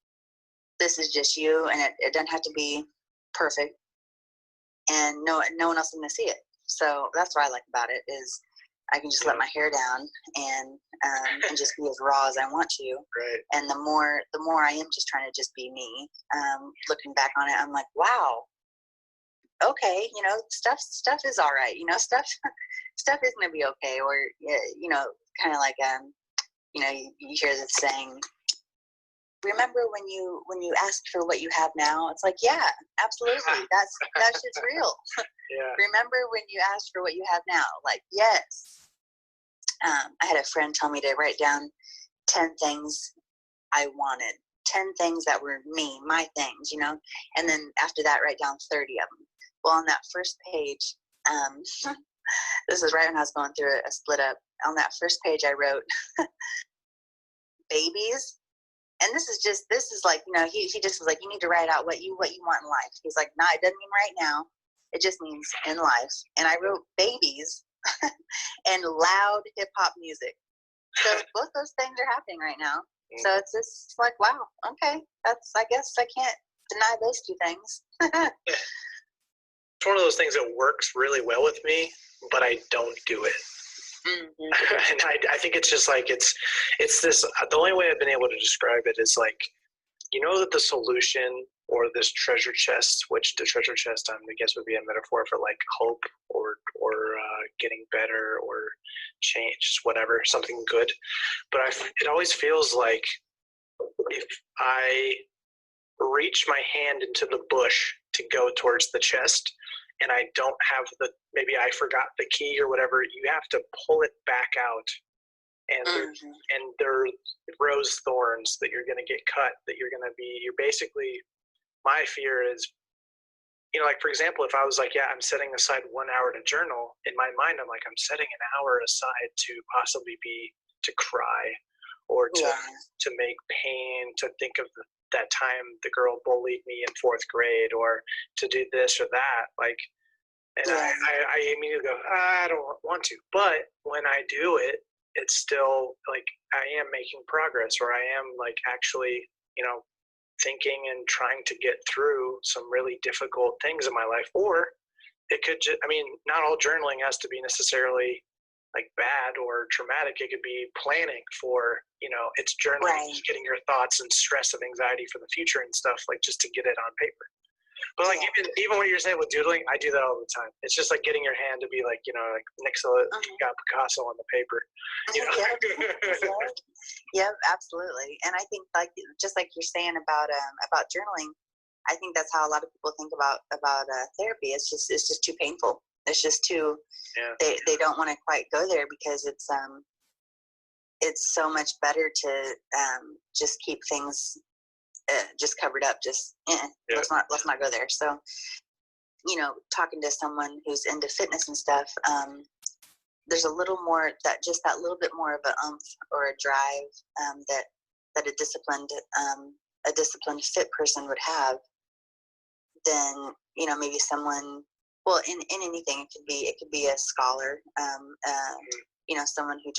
This is just you, and it doesn't have to be perfect, and no one else is going to see it. So that's what I like about it, is I can just let my hair down and just be as raw as I want to. Right. And the more I am just trying to just be me. Looking back on it, I'm like, wow. Okay, stuff is all right. Stuff is gonna be okay. Or kind of like you hear this saying, remember when you asked for what you have now? It's like, yeah, absolutely. That shit's real. Yeah. Remember when you asked for what you have now? Like, yes. I had a friend tell me to write down 10 things I wanted, 10 things that were me, my things, and then after that, write down 30 of them. Well, on that first page, this was right when I was going through a split up. On that first page, I wrote babies. And this is like, he just was like, you need to write out what you want in life. He's like, nah, it doesn't mean right now. It just means in life. And I wrote babies and loud hip hop music. So both those things are happening right now. So it's just like, wow, okay. I guess I can't deny those two things. It's one of those things that works really well with me, but I don't do it. Mm-hmm. And I think it's just like, it's this, the only way I've been able to describe it is like, that the solution or this treasure chest, which the treasure chest, I guess would be a metaphor for like hope or getting better or change, whatever, something good. But it always feels like if I reach my hand into the bush to go towards the chest and I don't have maybe I forgot the key or whatever, you have to pull it back out. And there are rose thorns that you're going to get cut, that you're basically, my fear is, like, for example, if I was like, yeah, I'm setting aside 1 hour to journal, in my mind, I'm like, I'm setting an hour aside to possibly to cry, or to make pain, to think of that time the girl bullied me in 4th grade, or to do this or that. Like, and I immediately go, I don't want to. But when I do it, it's still like I am making progress, or I am like actually, thinking and trying to get through some really difficult things in my life. Or it could just, not all journaling has to be necessarily like bad or traumatic. It could be planning for, it's journaling, just getting your thoughts and stress of anxiety for the future and stuff, like just to get it on paper. But like even what you're saying with doodling, I do that all the time. It's just like getting your hand to be like, like Nicola got Picasso on the paper. Yep, absolutely. And I think just like you're saying about journaling, I think that's how a lot of people think about therapy. It's just too painful. It's just too. Yeah. They don't want to quite go there because it's so much better to just keep things just covered up. Let's not go there. So, talking to someone who's into fitness and stuff, there's a little more that little bit more of an oomph or a drive that a disciplined fit person would have than maybe someone. Well, in anything, it could be a scholar, someone who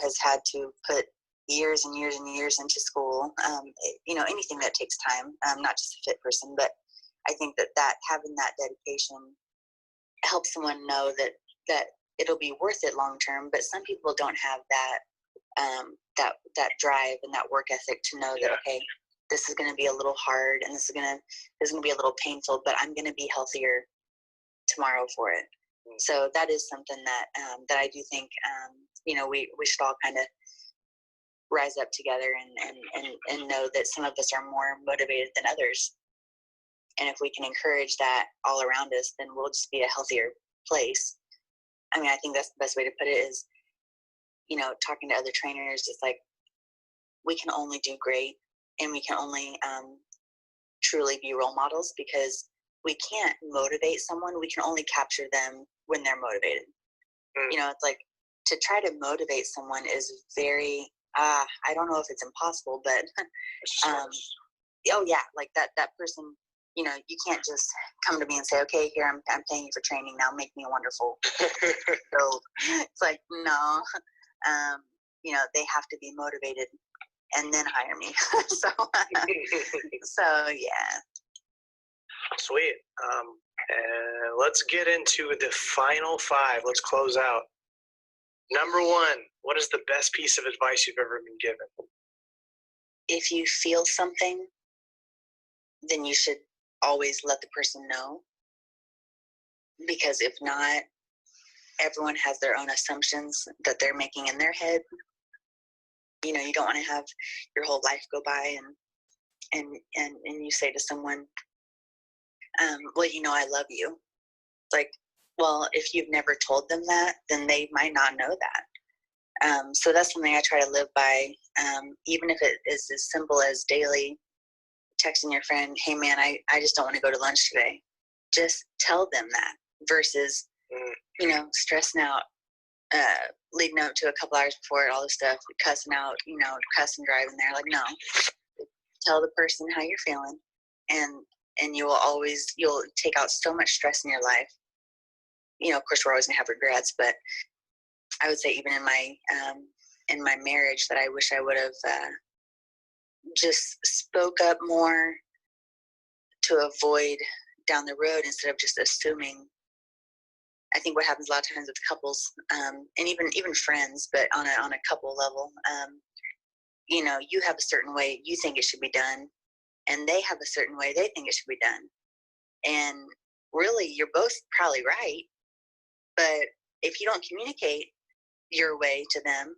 has had to put years and years and years into school, anything that takes time, not just a fit person. But I think that having that dedication helps someone know that it'll be worth it long term. But some people don't have that drive and that work ethic to know that, okay, this is going to be a little hard and this is going to be a little painful, but I'm going to be healthier tomorrow for it. So that is something that I do think we should all kind of rise up together and know that some of us are more motivated than others. And if we can encourage that all around us, then we'll just be a healthier place. I think that's the best way to put it is, talking to other trainers, it's like we can only do great and we can only truly be role models because we can't motivate someone. We can only capture them when they're motivated. It's like to try to motivate someone is very, I don't know if it's impossible, but, like that person, you can't just come to me and say, okay, here, I'm paying you for training now, make me wonderful. So it's like, no, they have to be motivated and then hire me. So yeah. Sweet. And let's get into the final 5. Let's close out. Number 1, what is the best piece of advice you've ever been given? If you feel something, then you should always let the person know. Because if not, everyone has their own assumptions that they're making in their head. You don't want to have your whole life go by and you say to someone, well, I love you. It's like, well, if you've never told them that, then they might not know that. So that's something I try to live by, even if it is as simple as daily texting your friend, hey, man, I just don't want to go to lunch today. Just tell them that versus, stressing out, leading up to a couple hours before it, all this stuff, cussing out, cussing driving there. Like, no, tell the person how you're feeling, and you'll take out so much stress in your life. Of course, we're always gonna have regrets, but I would say even in my marriage, that I wish I would have just spoke up more to avoid down the road instead of just assuming. I think what happens a lot of times with couples, and even friends, but on a couple level, you have a certain way you think it should be done, and they have a certain way they think it should be done. And really, you're both probably right. But if you don't communicate, your way to them.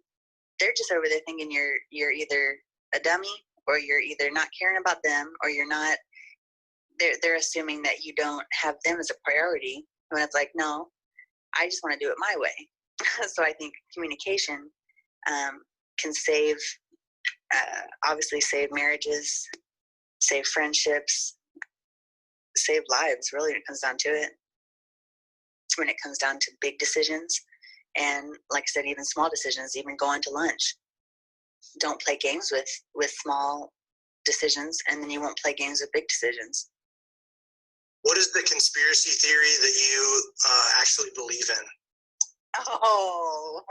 They're just over there thinking you're either a dummy, or you're either not caring about them, or you're not. They're assuming that you don't have them as a priority. When it's like, no, I just want to do it my way. So I think communication can save, obviously save marriages, save friendships, save lives, really, when it comes down to it. When it comes down to big decisions, and like I said, even small decisions, even going to lunch. Don't play games with small decisions, and then you won't play games with big decisions. What is the conspiracy theory that you actually believe in? Oh,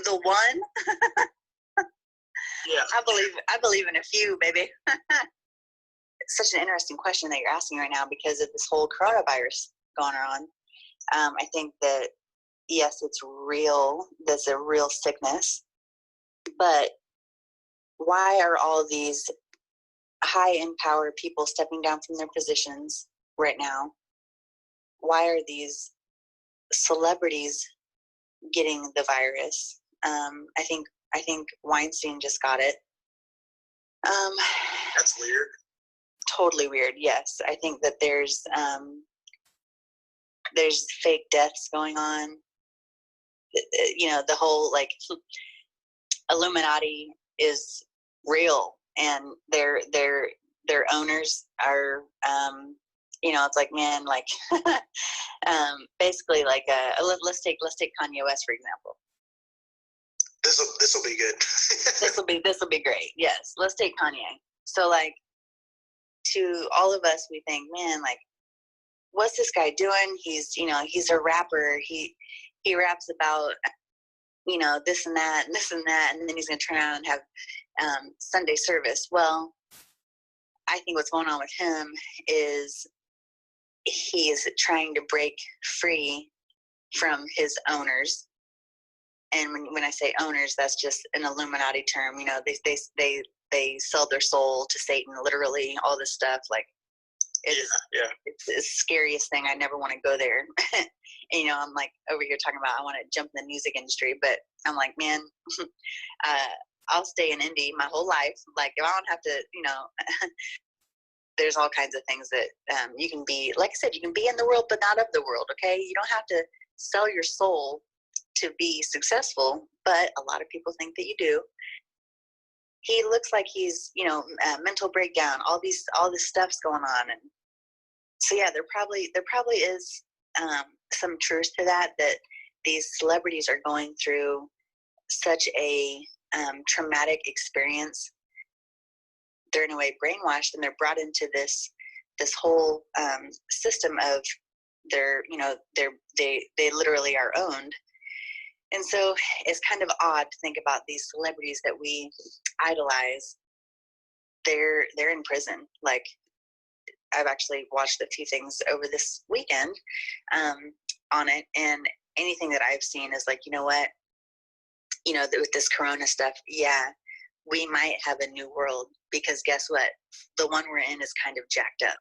the one? Yeah. I believe in a few, baby. It's such an interesting question that you're asking right now because of this whole coronavirus going on. I think that, yes, it's real. There's a real sickness. But why are all these high-end power people stepping down from their positions right now? Why are these celebrities getting the virus? I think Weinstein just got it. That's weird. Totally weird. Yes, I think that there's fake deaths going on. You know, the whole like Illuminati is real, and their owners are you know, it's like, man, like basically like let's take Kanye West for example. This will be good. this will be great. Yes, let's take Kanye. So like, to all of us, we think, man, like, what's this guy doing? He's, you know, he's a rapper. He raps about, you know, this and that and this and that, and then he's gonna turn around and have Sunday service. Well, I think what's going on with him is he is trying to break free from his owners. And when I say owners, that's just an Illuminati term. You know, they sell their soul to Satan, literally, all this stuff. Like, it's the scariest thing. I never want to go there. And, you know, I'm like over here talking about I want to jump in the music industry, but I'm like, man, I'll stay in indie my whole life. Like, if I don't have to, you know, there's all kinds of things that you can be. Like I said, you can be in the world, but not of the world. Okay, you don't have to sell your soul to be successful, but a lot of people think that you do. He looks like he's, you know, mental breakdown. All this stuff's going on, and so yeah, there probably is some truth to that. That these celebrities are going through such a traumatic experience. They're in a way brainwashed, and they're brought into this whole system of they literally are owned. And so it's kind of odd to think about these celebrities that we idolize. They're in prison. Like, I've actually watched a few things over this weekend on it, and anything that I've seen is like, you know what, you know, with this Corona stuff, yeah, we might have a new world, because guess what? The one we're in is kind of jacked up.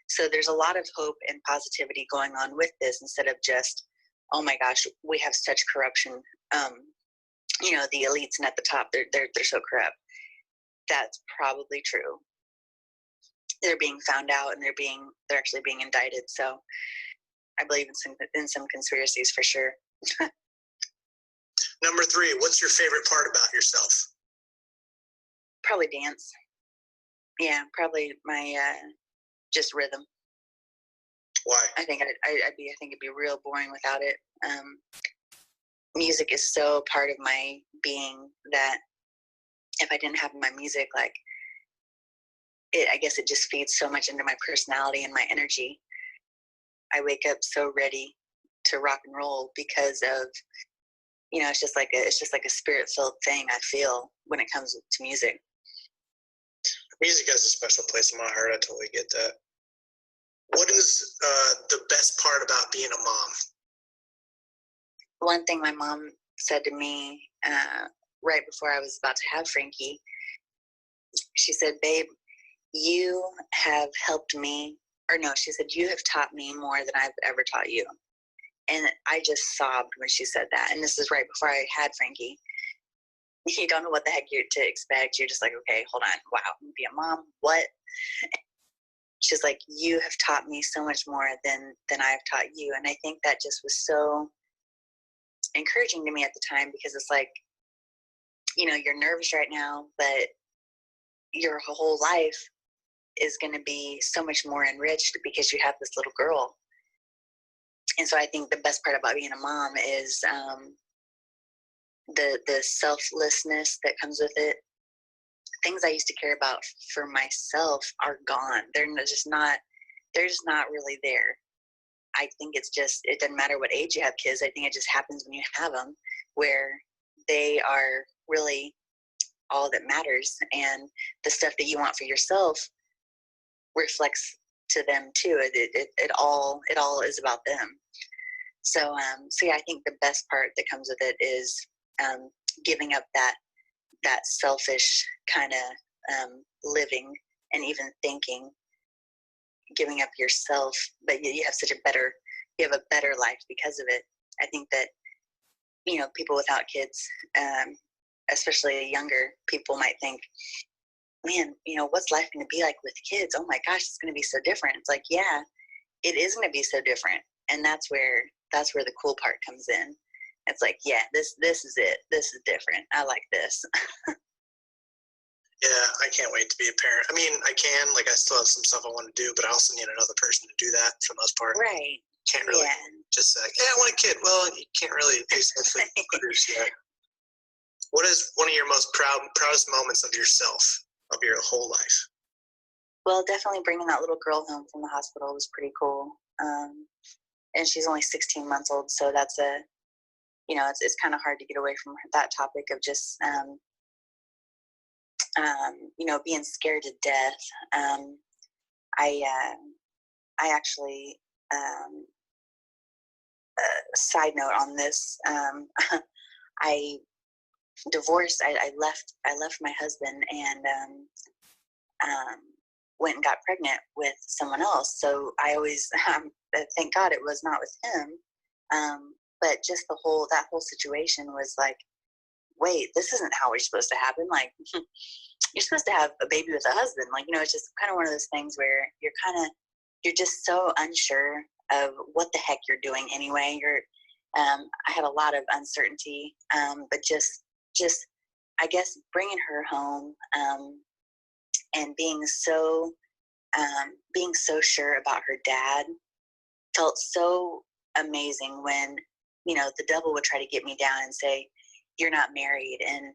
So there's a lot of hope and positivity going on with this, instead of just, oh my gosh, we have such corruption. You know, the elites and at the top, they're so corrupt. That's probably true. They're being found out, and they're actually being indicted. So I believe in some conspiracies for sure. Number 3, what's your favorite part about yourself? Probably dance. Yeah, probably my just rhythm. Why? I think it'd be real boring without it. Music is so part of my being that if I didn't have my music, like, I guess it just feeds so much into my personality and my energy. I wake up so ready to rock and roll because of, you know, it's just like a spirit-filled thing I feel when it comes to music. Music has a special place in my heart. I totally get that. What is the best part about being a mom? One thing my mom said to me right before I was about to have Frankie, she said, babe, you have helped me, or no, she said, you have taught me more than I've ever taught you. And I just sobbed when she said that. And this is right before I had Frankie. You don't know what the heck you're to expect. You're just like, okay, hold on. Wow, I'm gonna be a mom. What? She's like, you have taught me so much more than I've taught you. And I think that just was so encouraging to me at the time, because it's like, you know, you're nervous right now, but your whole life is going to be so much more enriched because you have this little girl. And so I think the best part about being a mom is the selflessness that comes with it. Things I used to care about for myself are gone. They're just not really there. I think it's just, it doesn't matter what age you have kids. I think it just happens when you have them, where they are really all that matters, and the stuff that you want for yourself reflects to them too. It all is about them. So yeah, I think the best part that comes with it is giving up that selfish kind of living and even thinking, giving up yourself, but you have you have a better life because of it. I think that, you know, people without kids, especially younger people, might think, man, you know, what's life going to be like with kids? Oh my gosh, it's going to be so different. It's like, yeah, it is going to be so different. And that's where the cool part comes in. It's like, yeah, this is it. This is different. I like this. Yeah, I can't wait to be a parent. I mean, I still have some stuff I want to do, but I also need another person to do that for the most part. Right. Can't really just say, yeah, I want a kid. Well, you can't really do something yet. What is one of your most proudest moments of yourself, of your whole life? Well, definitely bringing that little girl home from the hospital was pretty cool. And she's only 16 months old, so that's you know, it's kind of hard to get away from that topic of just, you know, being scared to death. I actually, side note on this, I divorced. I left my husband and went and got pregnant with someone else. So I always thank God it was not with him. But just that whole situation was like, wait, this isn't how we're supposed to happen. Like, you're supposed to have a baby with a husband. Like, you know, it's just kind of one of those things where you're just so unsure of what the heck you're doing anyway. I had a lot of uncertainty, but just I guess bringing her home, and being so sure about her dad felt so amazing. When, you know, the devil would try to get me down and say, you're not married, and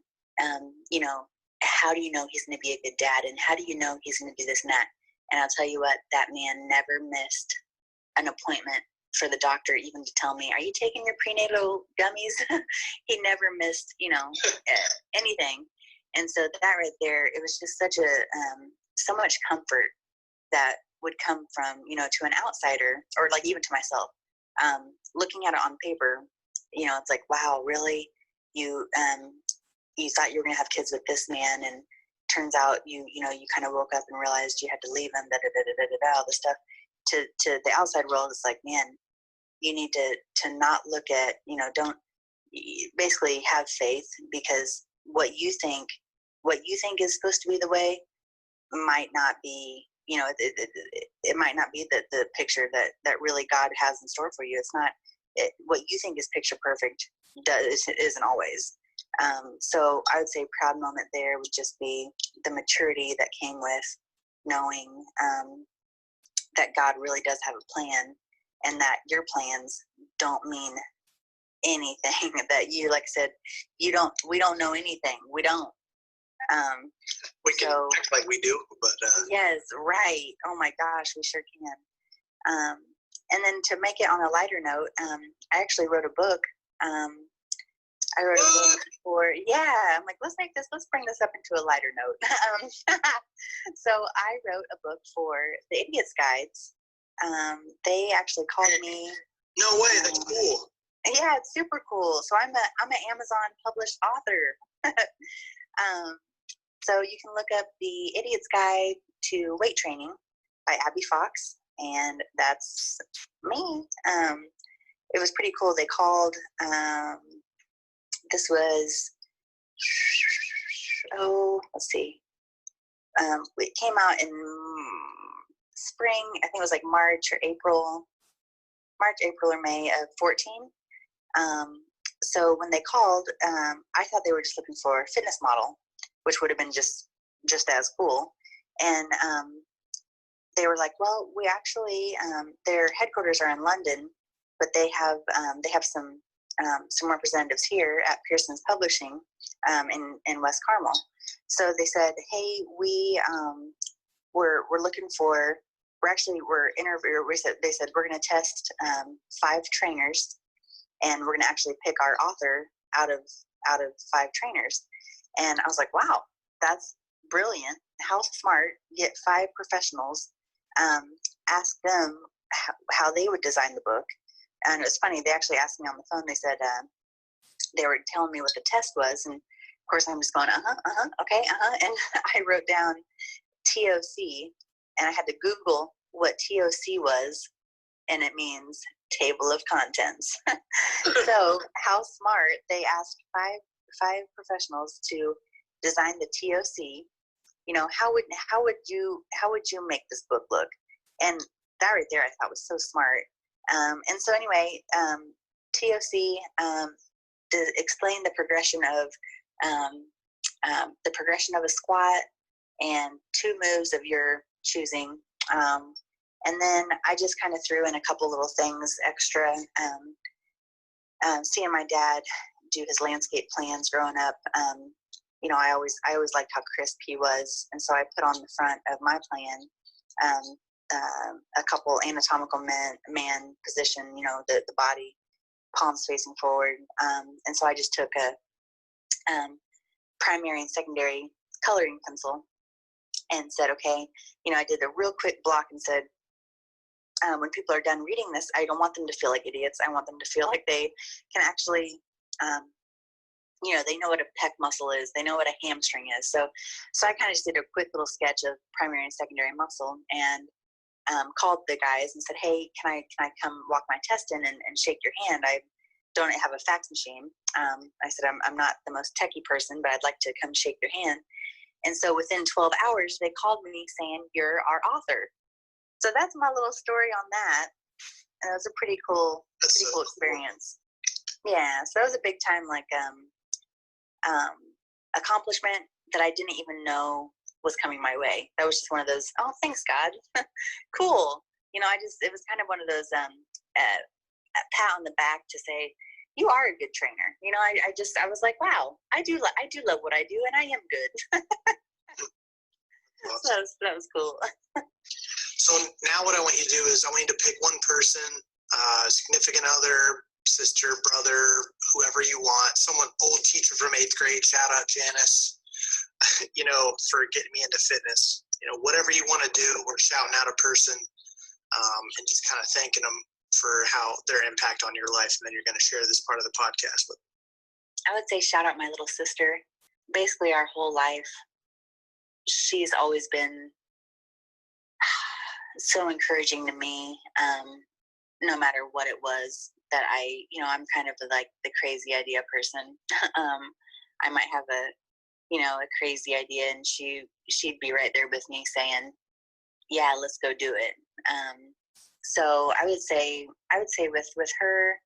you know, how do you know he's going to be a good dad, and how do you know he's going to do this and that? And I'll tell you what, that man never missed an appointment for the doctor, even to tell me, are you taking your prenatal gummies? He never missed, you know, anything. And so that right there, it was just such so much comfort that would come from, you know, to an outsider, or like even to myself, looking at it on paper. You know, it's like, wow, really? You thought you were going to have kids with this man, and turns out you kind of woke up and realized you had to leave him, all this stuff. To the outside world, it's like, man, you need to not look at, you know, don't basically have faith, because what you think is supposed to be the way might not be, you know, it might not be the picture that really God has in store for you. It's not what you think is picture perfect isn't always. So I would say proud moment there would just be the maturity that came with knowing that God really does have a plan, and that your plans don't mean anything. That you, like I said, we don't know anything. We don't. We can act like we do, but yes, right. Oh my gosh, we sure can. And then to make it on a lighter note, I actually wrote a book. I wrote a book I'm like, let's bring this up into a lighter note. So I wrote a book for the Idiot's Guides. They actually called me. No way, that's cool. Yeah, it's super cool. So I'm an Amazon published author. So you can look up The Idiot's Guide to Weight Training by Abby Fox, and that's me. it was pretty cool. They called, this was, let's see. It came out in spring. I think it was like March, April or May of 14. So when they called, I thought they were just looking for a fitness model, which would have been just as cool. And they were like, well, we actually, their headquarters are in London, but they have some representatives here at Pearson's Publishing in West Carmel. So they said, hey, we're looking for, they said we're going to test 5 trainers, and we're going to actually pick our author out of 5 trainers. And I was like, wow, that's brilliant. How smart. Get 5 professionals, ask them how they would design the book. And it was funny, they actually asked me on the phone. They said they were telling me what the test was, and of course I'm just going okay, and I wrote down TOC, and I had to Google what TOC was, and it means table of contents. So how smart. They asked five professionals to design the TOC. You know, how would you make this book look? And that right there I thought was so smart. And so anyway, TOC explained the progression of a squat and 2 moves of your choosing. And then I just kind of threw in a couple little things extra. Seeing my dad do his landscape plans growing up, you know, I always liked how crisp he was, and so I put on the front of my plan a couple anatomical man position, you know, the body, palms facing forward, and so I just took a primary and secondary coloring pencil and said, okay, you know, I did a real quick block and said, when people are done reading this, I don't want them to feel like idiots. I want them to feel like they can actually, you know, they know what a pec muscle is. They know what a hamstring is. So I kind of just did a quick little sketch of primary and secondary muscle, and called the guys and said, hey, can I come walk my test in and shake your hand? I don't have a fax machine. I said, I'm not the most techie person, but I'd like to come shake your hand. And so within 12 hours, they called me saying, you're our author. So that's my little story on that. And it was a pretty cool experience. Yeah, so that was a big time, like, accomplishment that I didn't even know was coming my way. That was just one of those, oh, thanks, God. Cool. You know, it was kind of one of those a pat on the back to say, you are a good trainer. You know, I was like, wow, I do love what I do, and I am good. So that was cool. So now what I want you to do is I want you to pick one person, significant other, sister, brother, whoever you want, someone, old teacher from 8th grade, shout out Janice, you know, for getting me into fitness. You know, whatever you want to do, we're shouting out a person and just kind of thanking them for how their impact on your life. And then you're going to share this part of the podcast with them. I would say shout out my little sister. Basically our whole life, she's always been so encouraging to me, no matter what it was that I'm kind of like the crazy idea person. I might have a crazy idea, and she'd be right there with me saying, yeah, let's go do it. So I would say with her,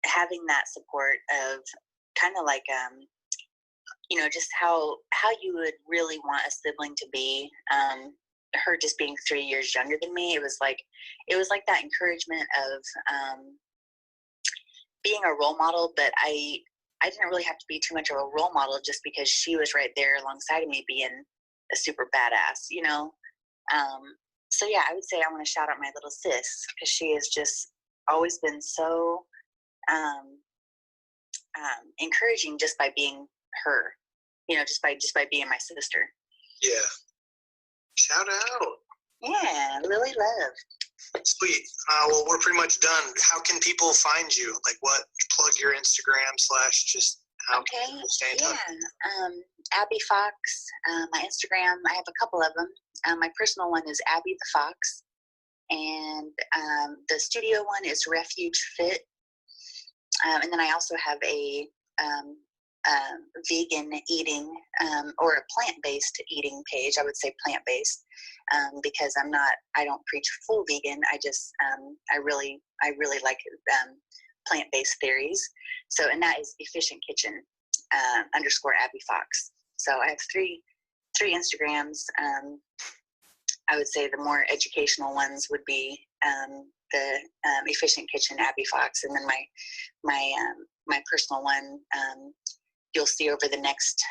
having that support of kind of like, just how you would really want a sibling to be, her just being 3 years younger than me, it was like that encouragement of being a role model, but I didn't really have to be too much of a role model just because she was right there alongside of me being a super badass, you know? So yeah, I would say I want to shout out my little sis, because she has just always been so encouraging just by being her, you know, just by being my sister. Yeah. Shout out. Yeah, Lily Love. Sweet. Well, we're pretty much done. How can people find you? Like, what? Plug your Instagram / just how can people stay in touch? Yeah. Abby Fox. My Instagram, I have a couple of them. My personal one is Abby the Fox, and the studio one is Refuge Fit. And then I also have a vegan eating or a plant-based eating page. I would say plant-based because I don't preach full vegan. I really like plant-based theories. So, and that is Efficient Kitchen _ Abby Fox. So I have three Instagrams. I would say the more educational ones would be the Efficient Kitchen Abby Fox, and then my personal one. You'll see over the next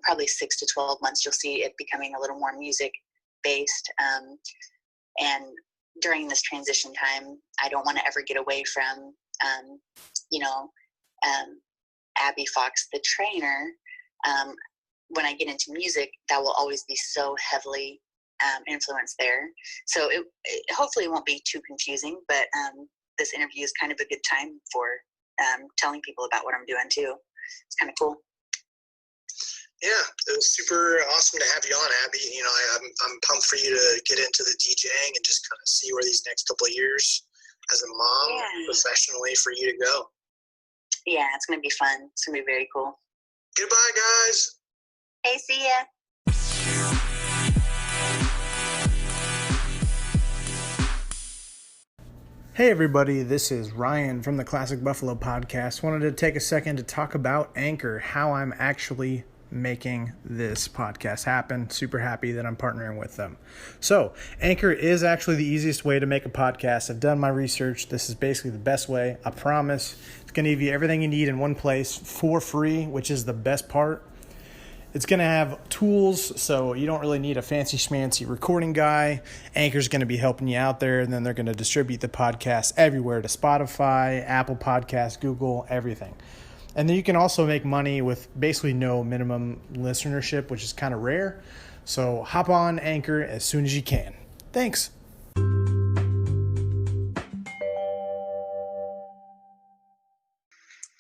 probably 6 to 12 months, you'll see it becoming a little more music based. And during this transition time, I don't want to ever get away from, Abby Fox, the trainer. When I get into music, that will always be so heavily influenced there. So it hopefully won't be too confusing, but this interview is kind of a good time for telling people about what I'm doing too. It's kind of cool. Yeah, it was super awesome to have you on, Abby. I'm pumped for you to get into the DJing and just kind of see where these next couple of years as a mom, professionally, for you to go. Yeah, it's going to be fun. It's going to be very cool. Goodbye, guys. Hey, see ya. Hey everybody, this is Ryan from the Classic Buffalo Podcast. Wanted to take a second to talk about Anchor, how I'm actually making this podcast happen. Super happy that I'm partnering with them. So, Anchor is actually the easiest way to make a podcast. I've done my research. This is basically the best way. I promise. It's going to give you everything you need in one place for free, which is the best part. It's going to have tools, so you don't really need a fancy schmancy recording guy. Anchor's going to be helping you out there, and then they're going to distribute the podcast everywhere to Spotify, Apple Podcasts, Google, everything. And then you can also make money with basically no minimum listenership, which is kind of rare. So hop on Anchor as soon as you can. Thanks.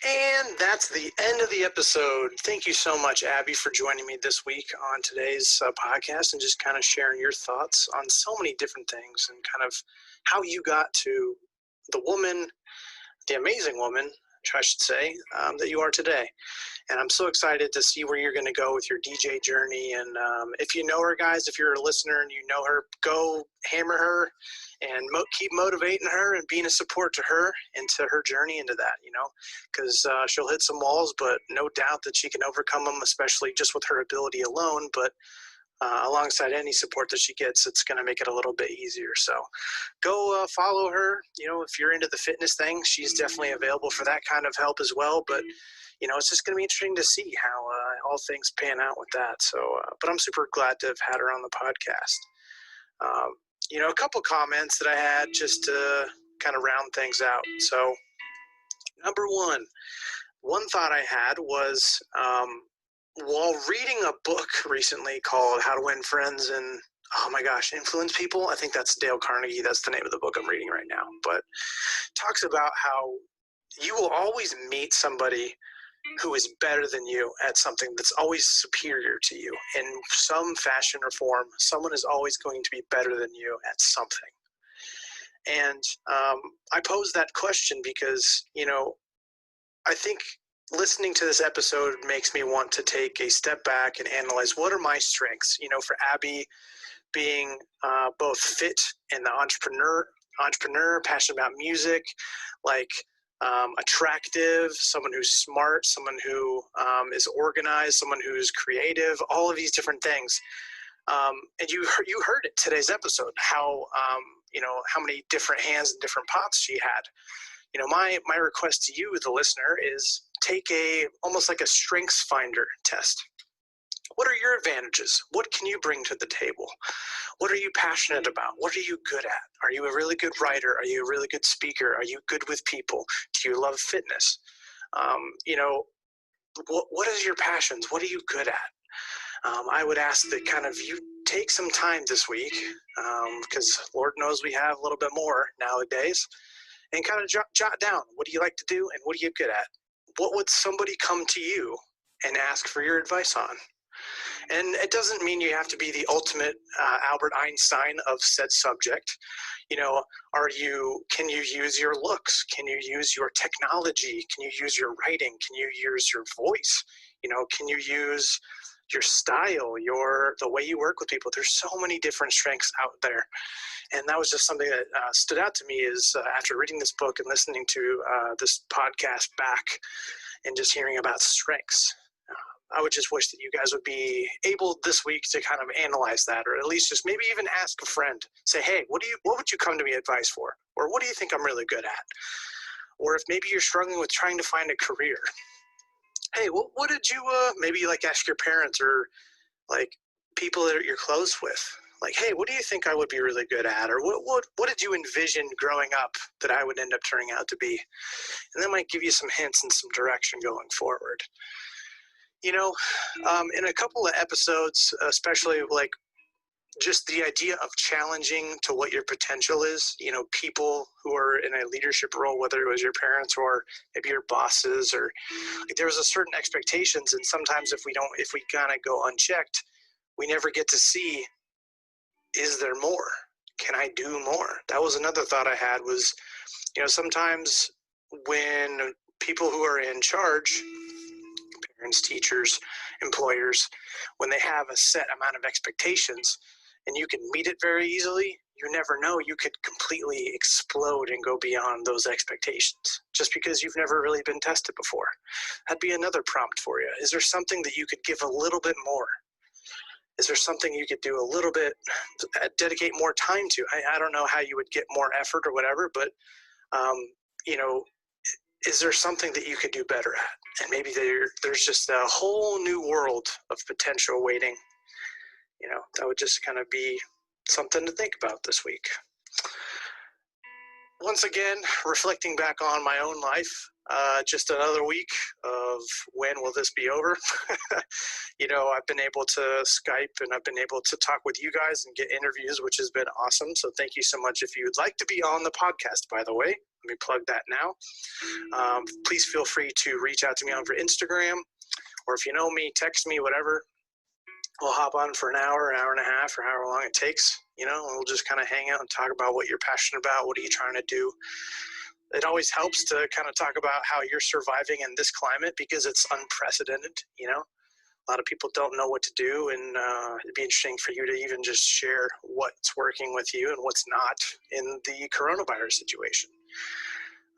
And that's the end of the episode. Thank you so much, Abby, for joining me this week on today's podcast and just kind of sharing your thoughts on so many different things and kind of how you got to the woman, the amazing woman, I should say, that you are today. And I'm so excited to see where you're going to go with your DJ journey. And if you know her, guys, if you're a listener and you know her, go hammer her and keep motivating her and being a support to her into her journey into that, because she'll hit some walls, but no doubt that she can overcome them, especially just with her ability alone. But alongside any support that she gets, it's going to make it a little bit easier. So go follow her. If you're into the fitness thing, she's definitely available for that kind of help as well. But it's just going to be interesting to see how all things pan out with that. So, but I'm super glad to have had her on the podcast. A couple comments that I had just to kind of round things out. So, number one thought I had was while reading a book recently called How to Win Friends and, oh my gosh, Influence People. I think that's Dale Carnegie. That's the name of the book I'm reading right now. But talks about how you will always meet somebody who is better than you at something that's always superior to you in some fashion or form. Someone is always going to be better than you at something. And I pose that question because, I think listening to this episode makes me want to take a step back and analyze what are my strengths. For Abby being both fit and the entrepreneur, passionate about music, attractive, someone who's smart, someone who is organized, someone who's creative, all of these different things. And you heard it today's episode, how many different hands and different pots she had. My request to you, the listener, is take almost like a strengths finder test. What are your advantages? What can you bring to the table? What are you passionate about? What are you good at? Are you a really good writer? Are you a really good speaker? Are you good with people? Do you love fitness? What is your passions? What are you good at? I would ask that kind of you take some time this week, because Lord knows we have a little bit more nowadays, and kind of jot down, what do you like to do and what are you good at? What would somebody come to you and ask for your advice on? And it doesn't mean you have to be the ultimate Albert Einstein of said subject. You know, can you use your looks? Can you use your technology? Can you use your writing? Can you use your voice? You know, can you use your style, the way you work with people? There's so many different strengths out there. And that was just something that stood out to me is after reading this book and listening to this podcast back and just hearing about strengths. I would just wish that you guys would be able this week to kind of analyze that, or at least just maybe even ask a friend. Say, hey, what would you come to me advice for? Or what do you think I'm really good at? Or if maybe you're struggling with trying to find a career. Hey, what did you maybe like ask your parents or like people that you're close with? Like, hey, what do you think I would be really good at? Or what did you envision growing up that I would end up turning out to be? And that might give you some hints and some direction going forward. You know, in a couple of episodes, especially like just the idea of challenging to what your potential is, you know, people who are in a leadership role, whether it was your parents or maybe your bosses, or like, there was a certain expectations. And sometimes if we kind of go unchecked, we never get to see, is there more? Can I do more? That was another thought I had was, you know, sometimes when people who are in charge, parents, teachers, employers, when they have a set amount of expectations and you can meet it very easily, you never know, you could completely explode and go beyond those expectations just because you've never really been tested before. That'd be another prompt for you. Is there something that you could give a little bit more? Is there something you could do a little bit, dedicate more time to? I don't know how you would get more effort or whatever, but, you know, is there something that you could do better at? And maybe there's just a whole new world of potential waiting. You know, that would just kind of be something to think about this week. Once again, reflecting back on my own life, just another week of when will this be over? You know, I've been able to Skype and I've been able to talk with you guys and get interviews, which has been awesome. So thank you so much. If you would like to be on the podcast, by the way, let me plug that now. Please feel free to reach out to me over Instagram, or if you know me, text me, whatever. We'll hop on for an hour and a half, or however long it takes, you know, and we'll just kind of hang out and talk about what you're passionate about. What are you trying to do? It always helps to kind of talk about how you're surviving in this climate because it's unprecedented, you know. A lot of people don't know what to do, and it'd be interesting for you to even just share what's working with you and what's not in the coronavirus situation.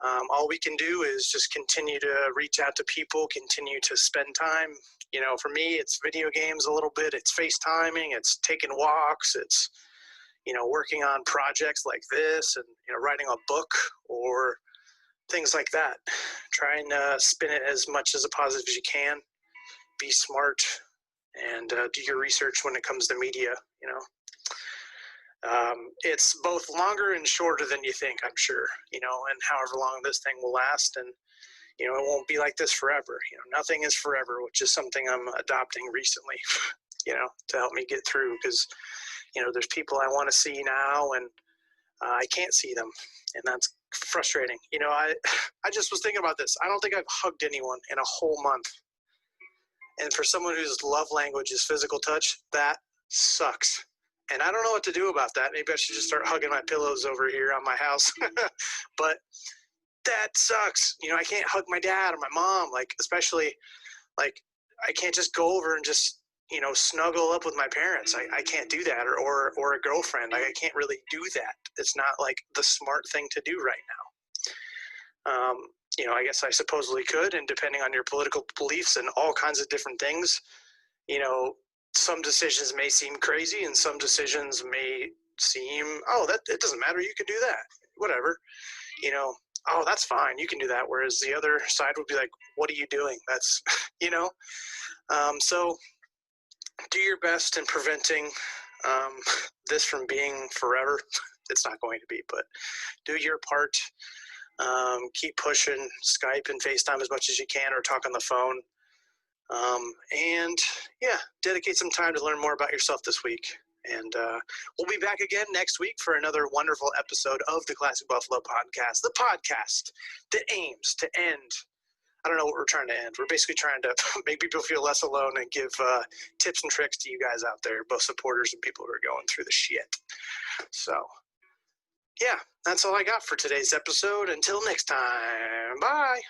All we can do is just continue to reach out to people, continue to spend time. You know, for me, it's video games a little bit, it's FaceTiming, it's taking walks, it's, you know, working on projects like this and, you know, writing a book or things like that. Trying to spin it as much as a positive as you can. Be smart and do your research when it comes to media, you know. It's both longer and shorter than you think, I'm sure, you know, and however long this thing will last. And, you know, it won't be like this forever. You know, nothing is forever, which is something I'm adopting recently, you know, to help me get through. Because, you know, there's people I want to see now and I can't see them. And that's frustrating. You know, I just was thinking about this. I don't think I've hugged anyone in a whole month. And for someone whose love language is physical touch, that sucks. And I don't know what to do about that. Maybe I should just start hugging my pillows over here on my house. But that sucks. You know, I can't hug my dad or my mom, like, especially, like, I can't just go over and just, you know, snuggle up with my parents. I can't do that, or a girlfriend. I can't really do that. It's not like the smart thing to do right now. You know, I guess I supposedly could, and depending on your political beliefs and all kinds of different things, you know, some decisions may seem crazy and some decisions may seem, oh, that it doesn't matter, you can do that, whatever, you know, oh, that's fine, you can do that. Whereas the other side would be like, what are you doing? That's, you know, so do your best in preventing this from being forever. It's not going to be, but do your part. Keep pushing Skype and FaceTime as much as you can, or talk on the phone. And yeah, dedicate some time to learn more about yourself this week. And we'll be back again next week for another wonderful episode of the Classic Buffalo Podcast, the podcast that aims to end I don't know what we're trying to end. We're basically trying to make people feel less alone and give tips and tricks to you guys out there, both supporters and people who are going through the shit. So, yeah, that's all I got for today's episode. Until next time, bye.